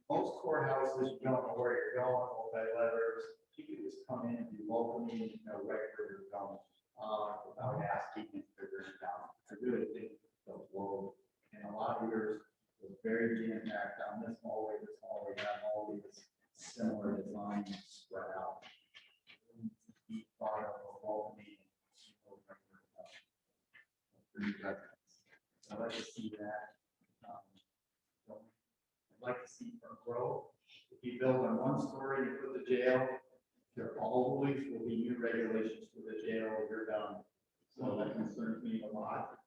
Most courthouses, you don't know where you're going, multi-letters. You can just come in and be welcoming, you know, right where you're going, without asking and figuring it out. I really think they'll flow. And a lot of yours was very jam-packed down this hallway, that hallway, this similar design spread out. Be part of a welcoming, you know, right where you're going. For you residents. I'd like to see that. I'd like to see from growth. If you build on one story, you put the jail, there always will be new regulations for the jail, you're done. So that concerns me a lot.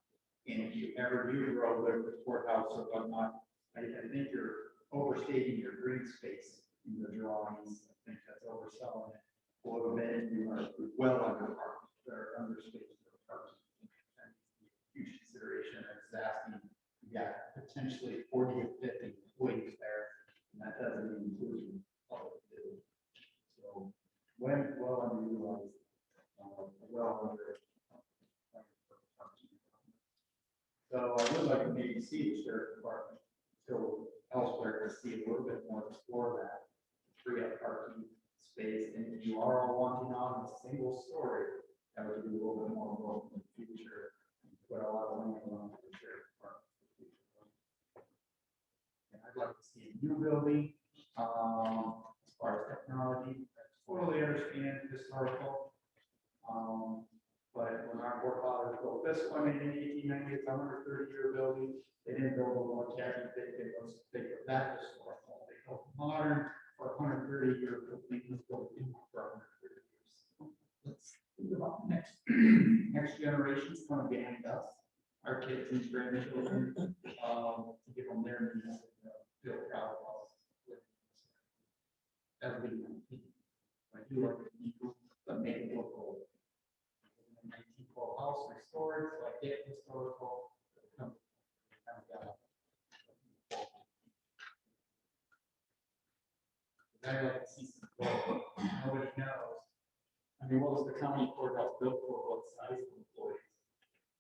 And if you ever do grow with the courthouse or whatnot, I think you're overstating your green space in the drawings. I think that's overselling it a little bit. You are well under parked, or understated parks. Huge consideration. It's asking, you got potentially 40 to 50 employees there, and that doesn't even include public building. So when well underutilized, well under. So I would like to maybe see the sheriff's department go elsewhere to see a little bit more, explore that, free up parking space, and if you are all wanting on a single story, that would be a little bit more growth in the future. Put a lot of money on the sheriff's department. And I'd like to see a new building, as far as technology, I totally understand historical. But when our forefathers built this one in 1890, it's a 130-year building. They didn't build a log cabin, they built that historical. They built modern for 130-year building, built for 130 years. Let's think about the next generation's coming behind us, our kids and grandchildren, to give them their needs, feel proud of us. That would be my opinion. I do like the people, but make it look old. 1912 house restored, so I get historical. I'd like to see some growth. Nobody knows. I mean, what was the county courthouse built for? What size of employees?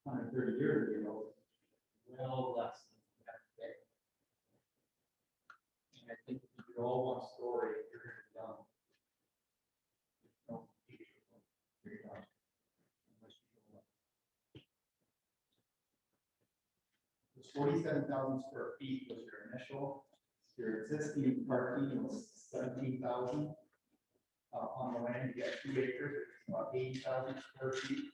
130 years ago. Well, less than that today. And I think if you could all one story, you're going to be done. No future. You're done. It's 47,000 square feet was your initial. Your existing parking was 17,000. On the land, you got 2 acres, it's about 80,000 square feet.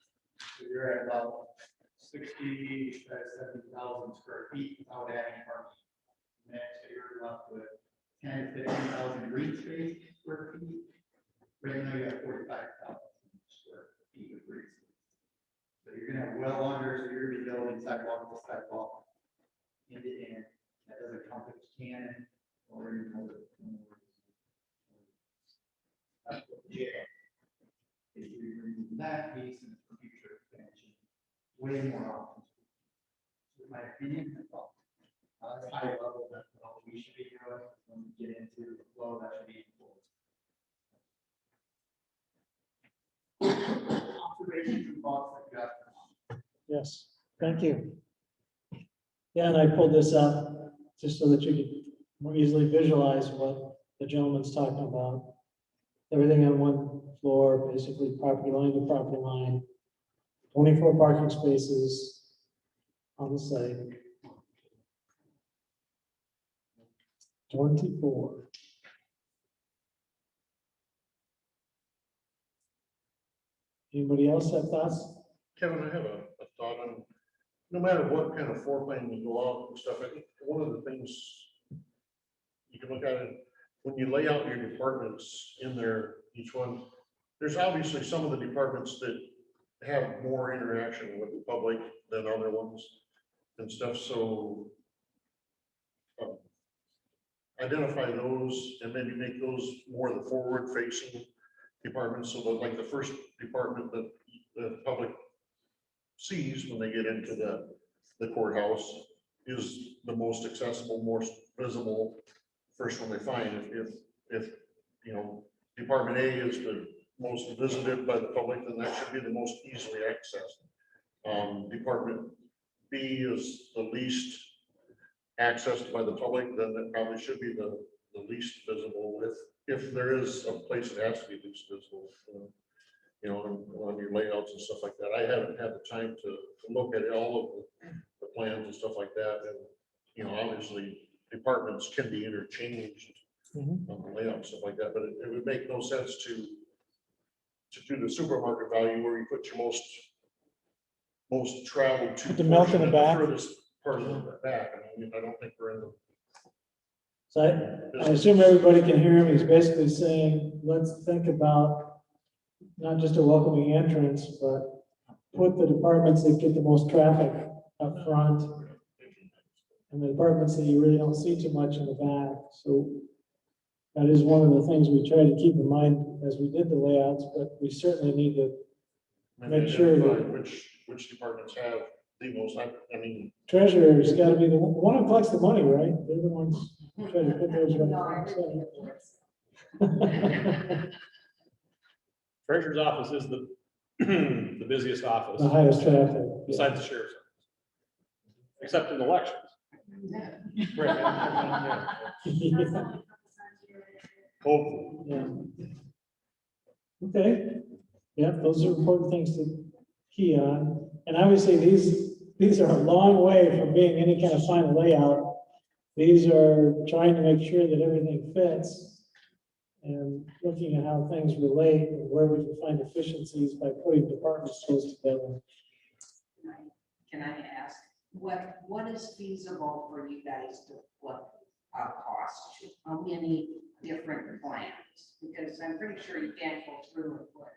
So you're at about 60, 70,000 square feet without adding parking. Next, you're left with 10 to 15,000 green space square feet. Right now, you have 45,000 square feet of green space. So you're gonna have well under, so you're gonna be building sidewalk to sidewalk. End to end, that doesn't count the cannon or any other. Yeah. If you remove that piece in the future expansion, way more options. In my opinion, that's high level, that's what we should be doing when we get into the flow that should be enforced. Observations and thoughts that you got. yes, thank you. Yeah, and I pulled this up just so that you could more easily visualize what the gentleman's talking about. Everything on one floor, basically property line to property line. 24 parking spaces on the site. 24. Anybody else have thoughts? Kevin, I have a thought on, no matter what kind of floor plan you go out and stuff, I think one of the things you can look at it, when you lay out your departments in there, each one, there's obviously some of the departments that have more interaction with the public than other ones and stuff, so identify those and maybe make those more the forward facing departments, so that like the first department that the public sees when they get into the courthouse is the most accessible, most visible, first one they find. If you know, Department A is the most visited by the public, then that should be the most easily accessed. Department B is the least accessed by the public, then that probably should be the least visible, if there is a place that has to be least visible, you know, on your layouts and stuff like that. I haven't had the time to look at all of the plans and stuff like that, and, you know, obviously, departments can be interchanged on the layout and stuff like that, but it would make no sense to do the supermarket value where you put your most traveled to. Put the milk in the back. Furthest part of the back. I mean, I don't think we're in the. So I assume everybody can hear him. He's basically saying, let's think about not just a welcoming entrance, but put the departments that get the most traffic up front and the departments that you really don't see too much in the back. So that is one of the things we try to keep in mind as we did the layouts, but we certainly need to make sure that which departments have the most, I mean. Treasurer's got to be the one who collects the money, right? They're the ones who try to put those right. Treasurer's office is the the busiest office. The highest traffic. Besides the sheriff's office. Except in elections. Hopefully. Yeah. Okay, yeah, those are important things to key on. And obviously, these are a long way from being any kind of final layout. These are trying to make sure that everything fits and looking at how things relate and where we can find efficiencies by putting departments close together. Can I ask, what is feasible for you guys to put a cost to? How many different plans? Because I'm pretty sure you can't go through and put,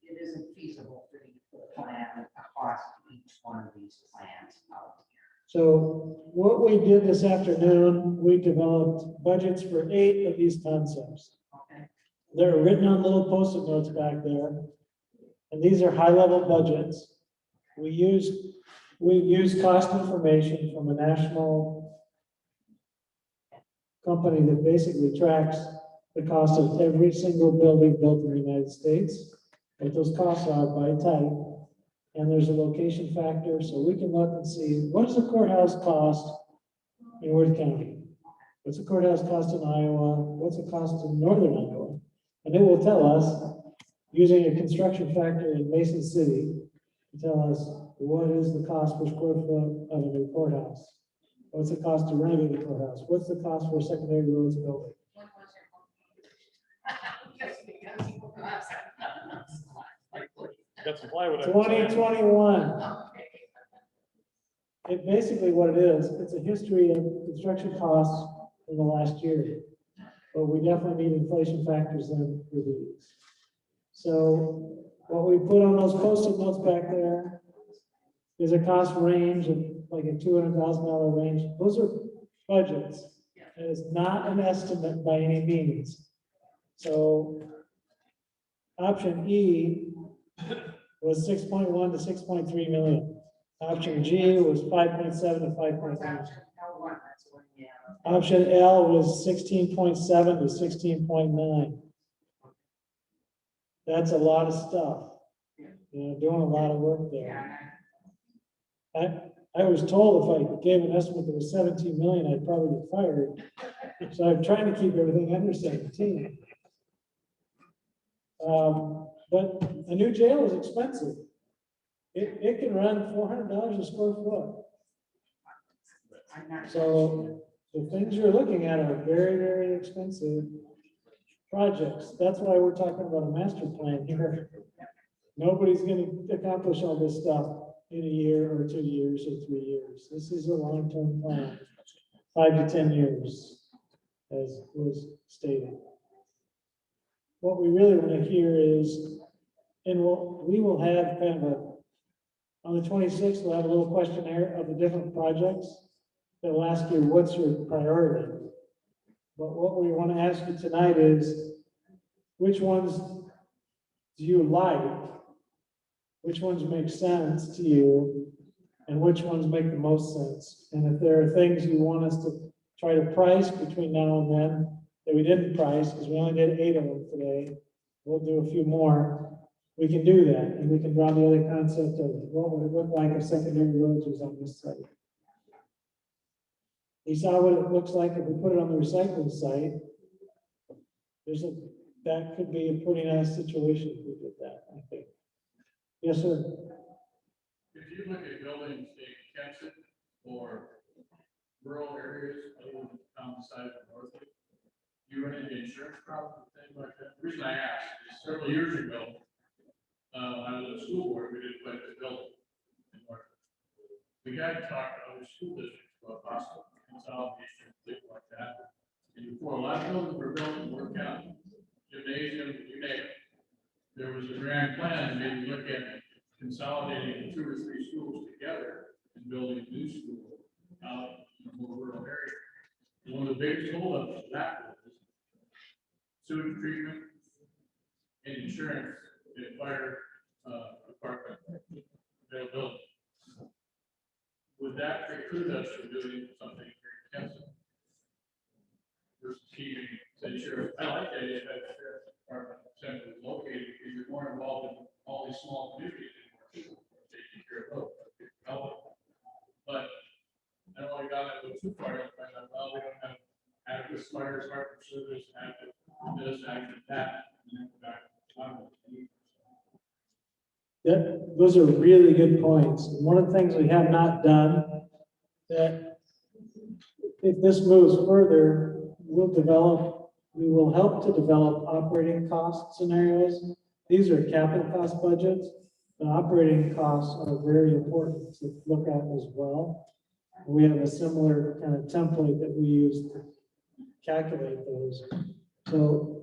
it isn't feasible for you to put a plan, a cost to each one of these plans out here. So what we did this afternoon, we developed budgets for 8 of these concepts. Okay. They're written on little Post-it notes back there. And these are high-level budgets. We use cost information from a national company that basically tracks the cost of every single building built in the United States, what those costs are by type. And there's a location factor, so we can look and see, what's the courthouse cost in Worth County? What's the courthouse cost in Iowa? What's the cost in northern Iowa? And it will tell us, using a construction factor in Mason City, to tell us what is the cost per square foot of a new courthouse? What's the cost to renovate the courthouse? What's the cost for a secondary roads building? Got some plywood. 2021. It basically what it is, it's a history of construction costs in the last year. But we definitely need inflation factors in for these. So what we put on those Post-it notes back there is a cost range of like a $200,000 range. Those are budgets. It is not an estimate by any means. So option E was 6.1 to 6.3 million. Option G was 5.7 to 5.9. Option L was 16.7 to 16.9. That's a lot of stuff. You know, doing a lot of work there. I was told if I gave an estimate that was 17 million, I'd probably get fired. So I'm trying to keep everything under 17. But a new jail is expensive. It can run $400 a square foot. So the things you're looking at are very, very expensive projects. That's why we're talking about a master plan here. Nobody's going to accomplish all this stuff in a year or 2 years or 3 years. This is a long-term plan, 5 to 10 years. as was stated. What we really want to hear is, and we will have kind of a, on the 26th, we'll have a little questionnaire of the different projects that will ask you, what's your priority? But what we want to ask you tonight is, which ones do you like? Which ones make sense to you? And which ones make the most sense? And if there are things you want us to try to price between now and then that we didn't price, because we only did 8 of them today, we'll do a few more. We can do that, and we can draw the other concept of what would it look like if secondary roads was on this site. We saw what it looks like if we put it on the recycling site. That could be a pretty nice situation if we did that, I think. Yes, sir. If you look at buildings in Kempton or rural areas, other than down the side of Northwood, you run into insurance problems and things like that. The reason I asked is several years ago, I was at a school board, we did quite a building in Northwood. We had to talk to other school districts about possible consolidation, things like that. And before a lot of buildings were built in Worth County, gymnasium, you name it, there was a grand plan to maybe look at consolidating 2 or 3 schools together and building a new school out in a more rural area. And one of the biggest holdups of that was sewage treatment and insurance and fire department availability. Would that preclude us from doing something very intensive versus keeping, say, sure, I like the idea that the sheriff's department center is located because you're more involved in all these small communities and more people taking care of those. But I don't want to go that go too far. Well, we don't have adequate fire department service, adequate this, adequate that. And then back. Yeah, those are really good points. And one of the things we have not done, that if this moves further, we will help to develop operating cost scenarios. These are capital cost budgets. The operating costs are very important to look at as well. We have a similar kind of template that we use to calculate those. So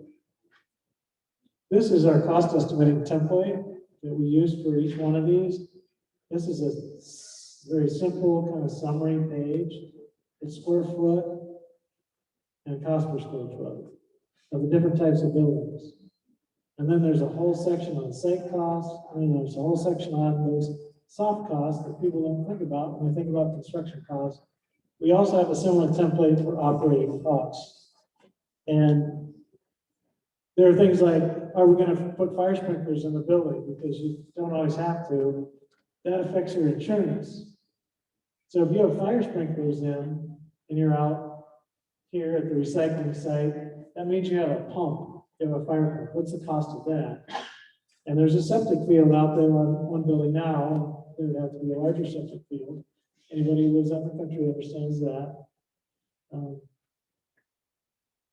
this is our cost estimating template that we use for each one of these. This is a very simple kind of summary page. It's square foot and cost per square foot of the different types of buildings. And then there's a whole section on site costs, and then there's a whole section on those soft costs that people don't think about when they think about construction costs. We also have a similar template for operating costs. And there are things like, are we going to put fire sprinklers in the building? Because you don't always have to. That affects your insurance. So if you have fire sprinklers in and you're out here at the recycling site, that means you have a pump, you have a fire pump. What's the cost of that? And there's a septic field out there on one building now. There would have to be a larger septic field. Anybody who lives out in the country understands that.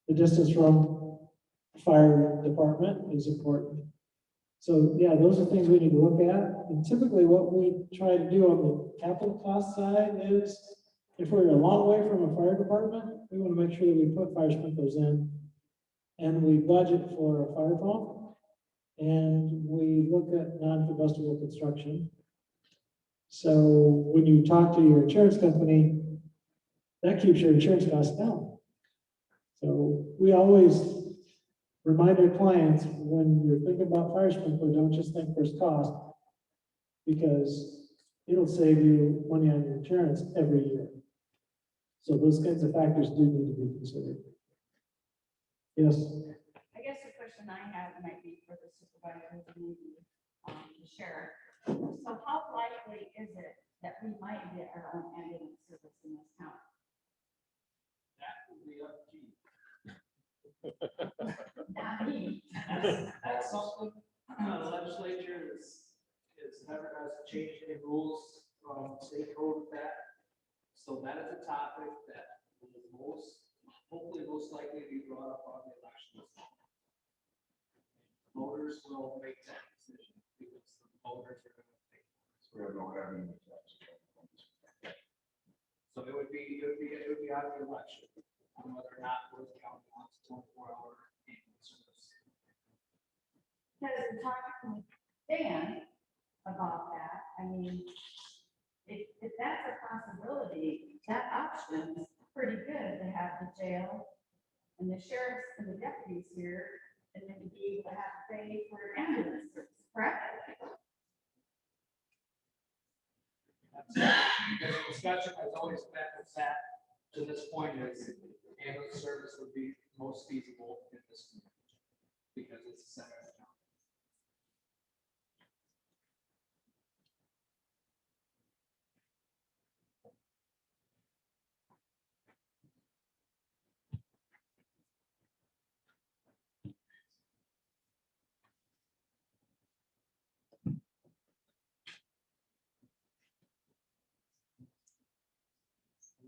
The distance from fire department is important. So yeah, those are things we need to look at. And typically what we try to do on the capital cost side is, if we're a long way from a fire department, we want to make sure that we put fire sprinklers in and we budget for a fire pump and we look at non-combustible construction. So when you talk to your insurance company, that keeps your insurance costs down. So we always remind our clients, when you're thinking about fire sprinkler, don't just think first cost, because it'll save you money on your insurance every year. So those kinds of factors do need to be considered. Yes. I guess the question I have might be for the supervisor and maybe the sheriff. So how likely is it that we might get our own ambulance service in this town? That will be up to you. Not me. That's something the legislature is never has changed any rules from state code with that. So that is a topic that will hopefully most likely be brought up on the election. Voters will make that decision because the voters are going to make it. We have no avenue tax. So it would be on the election. whether or not Worth County wants 24-hour ambulance service. Because in talking with Dan about that, I mean, if that's a possibility, that option is pretty good to have the jail and the sheriffs and the deputies here, and then to be able to have to pay for ambulance service, correct? The discussion has always been with that to this point is ambulance service would be most feasible in this community because it's a center of town.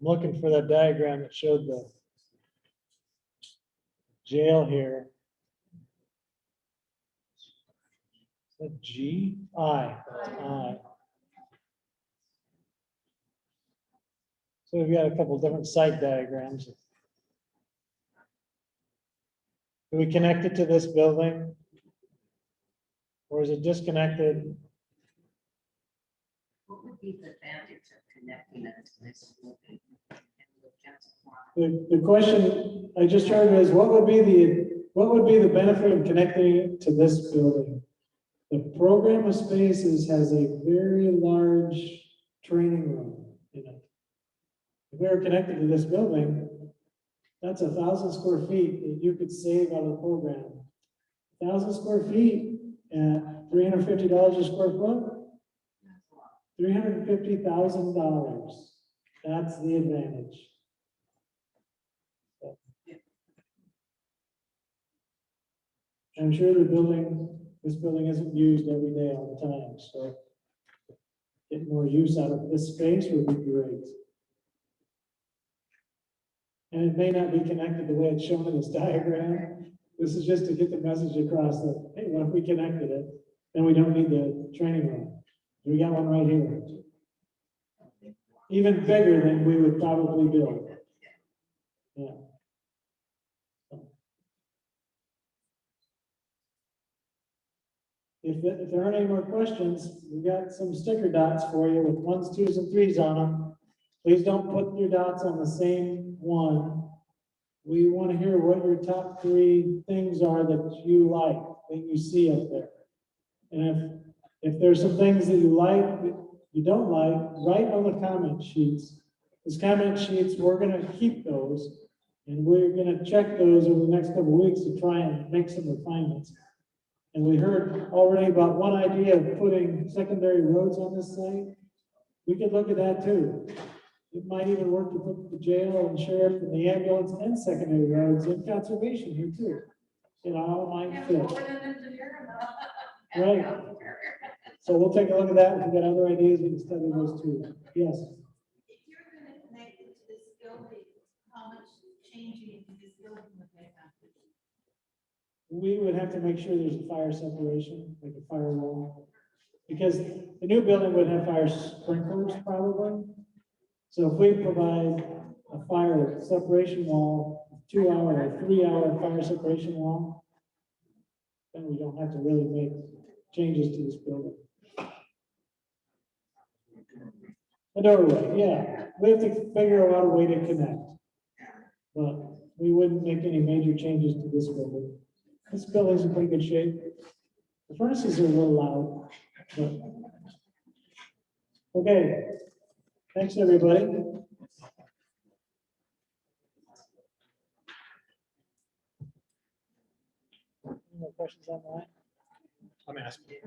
I'm looking for that diagram that showed the jail here. Is that G? I, that's I. So we've got a couple different site diagrams. Do we connect it to this building? Or is it disconnected? What would be the advantage of connecting it to this building? The question I just heard is, what would be the benefit of connecting it to this building? The program of spaces has a very large training room in it. If we were connected to this building, that's 1,000 square feet that you could save out of the program. 1,000 square feet at $350 a square foot, $350,000. That's the advantage. I'm sure this building isn't used every day all the time, so getting more use out of this space would be great. And it may not be connected the way it's shown in this diagram. This is just to get the message across that, hey, what if we connected it? Then we don't need the training room. We got one right here. Even bigger than we would probably build. Yeah. If there aren't any more questions, we got some sticker dots for you with 1s, 2s, and 3s on them. Please don't put your dots on the same one. We want to hear what your top 3 things are that you like, that you see up there. And if there's some things that you like, that you don't like, write on the comment sheets. These comment sheets, we're going to keep those, and we're going to check those over the next couple of weeks to try and make some refinements. And we heard already about one idea of putting secondary roads on this site. We could look at that too. It might even work to put the jail and sheriff and the ambulance and secondary roads in conservation here too. It all might fit. Right. So we'll take a look at that. If we got other ideas, we can study those too. Yes. If you're gonna connect it to this building, how much changing in this building would they have to do? We would have to make sure there's a fire separation, like a firewall. Because the new building would have fire sprinklers probably. So if we provide a fire separation wall, 2-hour or 3-hour fire separation wall, then we don't have to really make changes to this building. A doorway, yeah. We have to figure out a way to connect. But we wouldn't make any major changes to this building. This building's in pretty good shape. The furnaces are a little loud, but. Okay. Thanks, everybody. Any more questions online? I'm asking.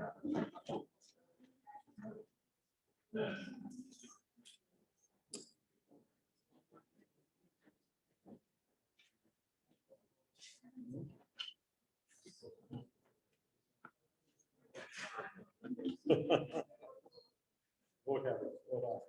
What happened? What happened?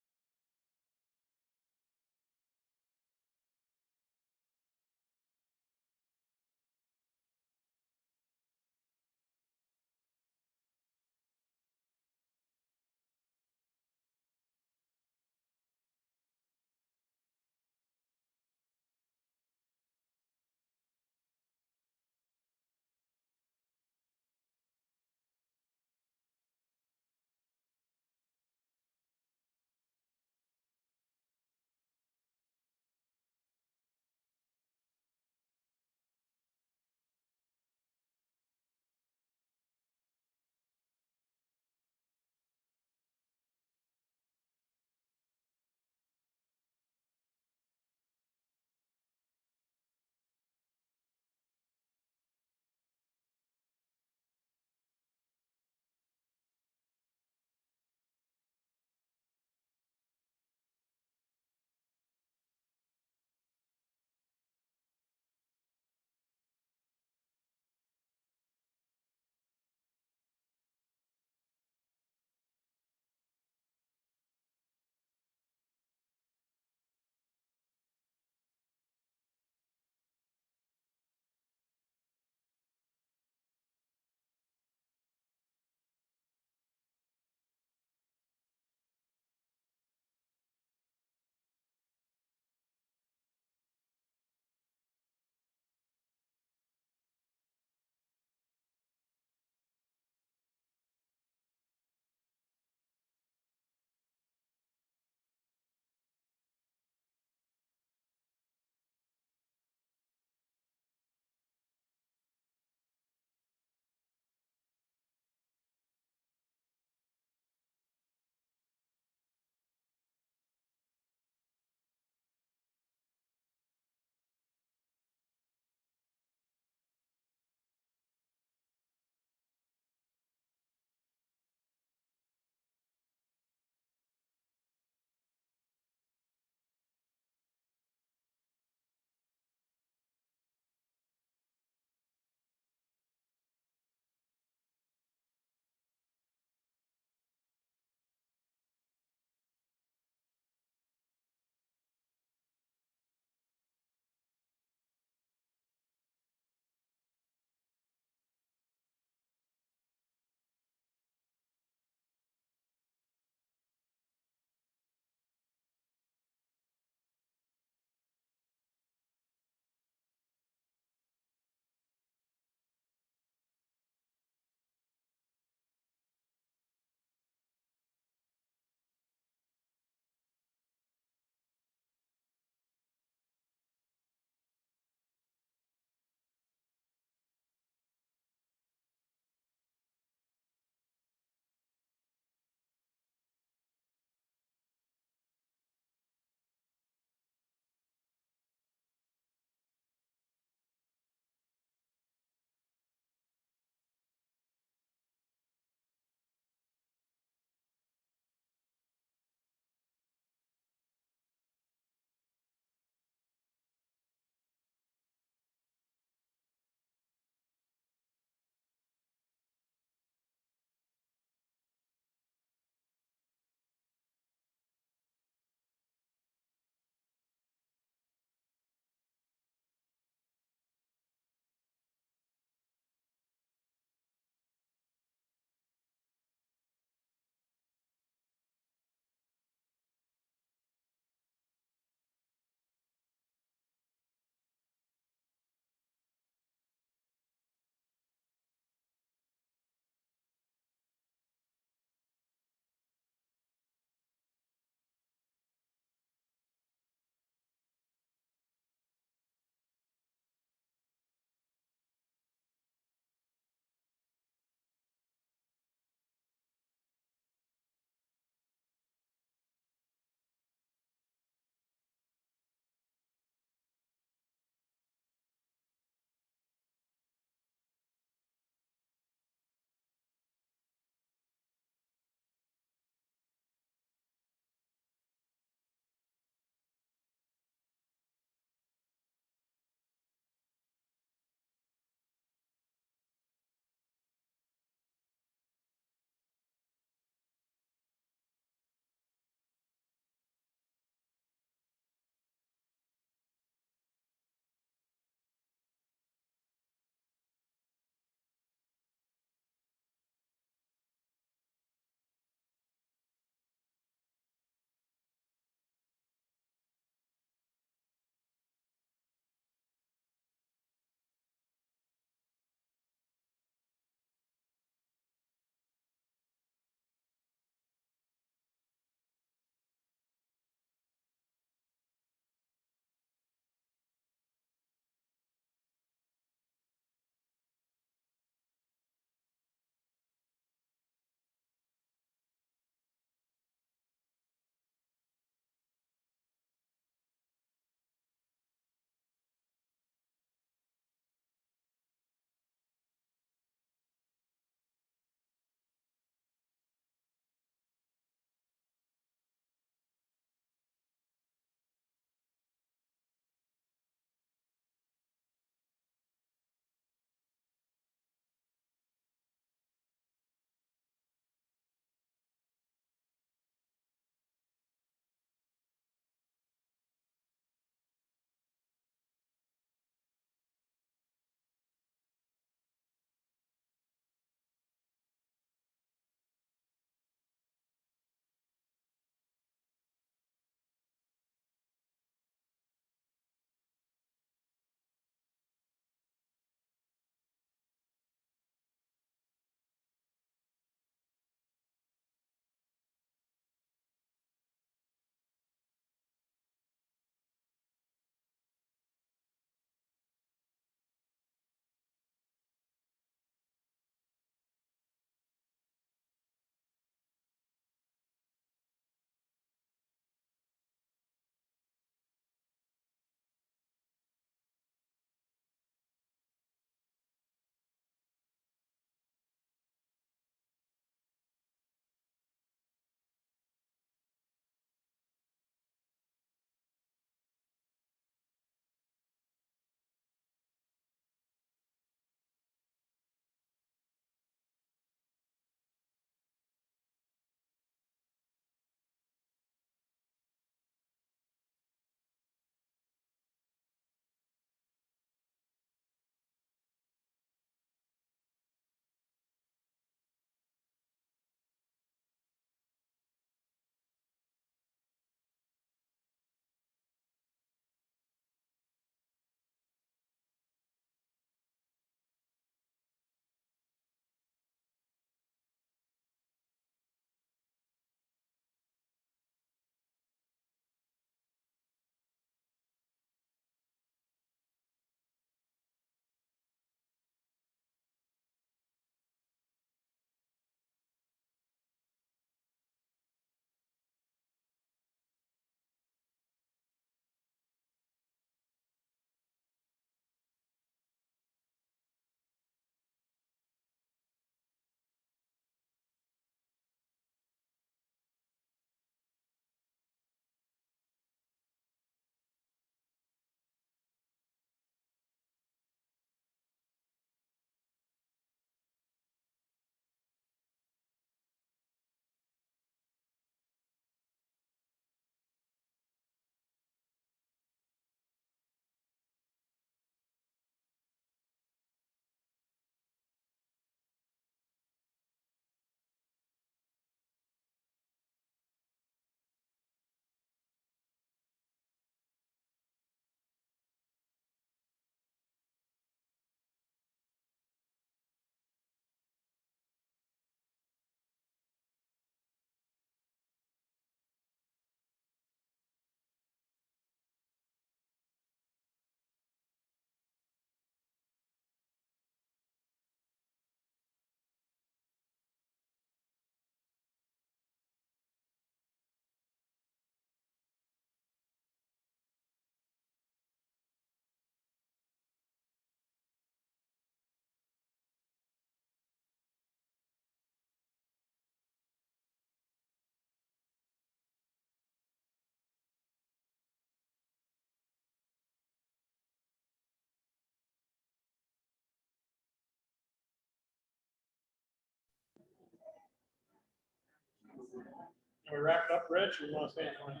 we wrap it up, Rich, or you want to say anything?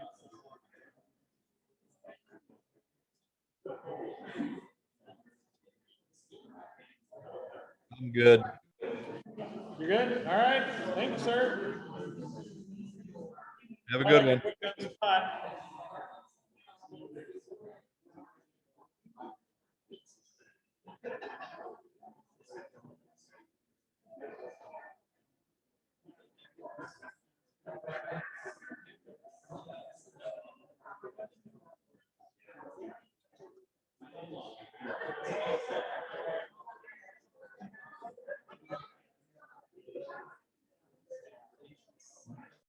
I'm good. You're good? All right, thank you, sir. Have a good one.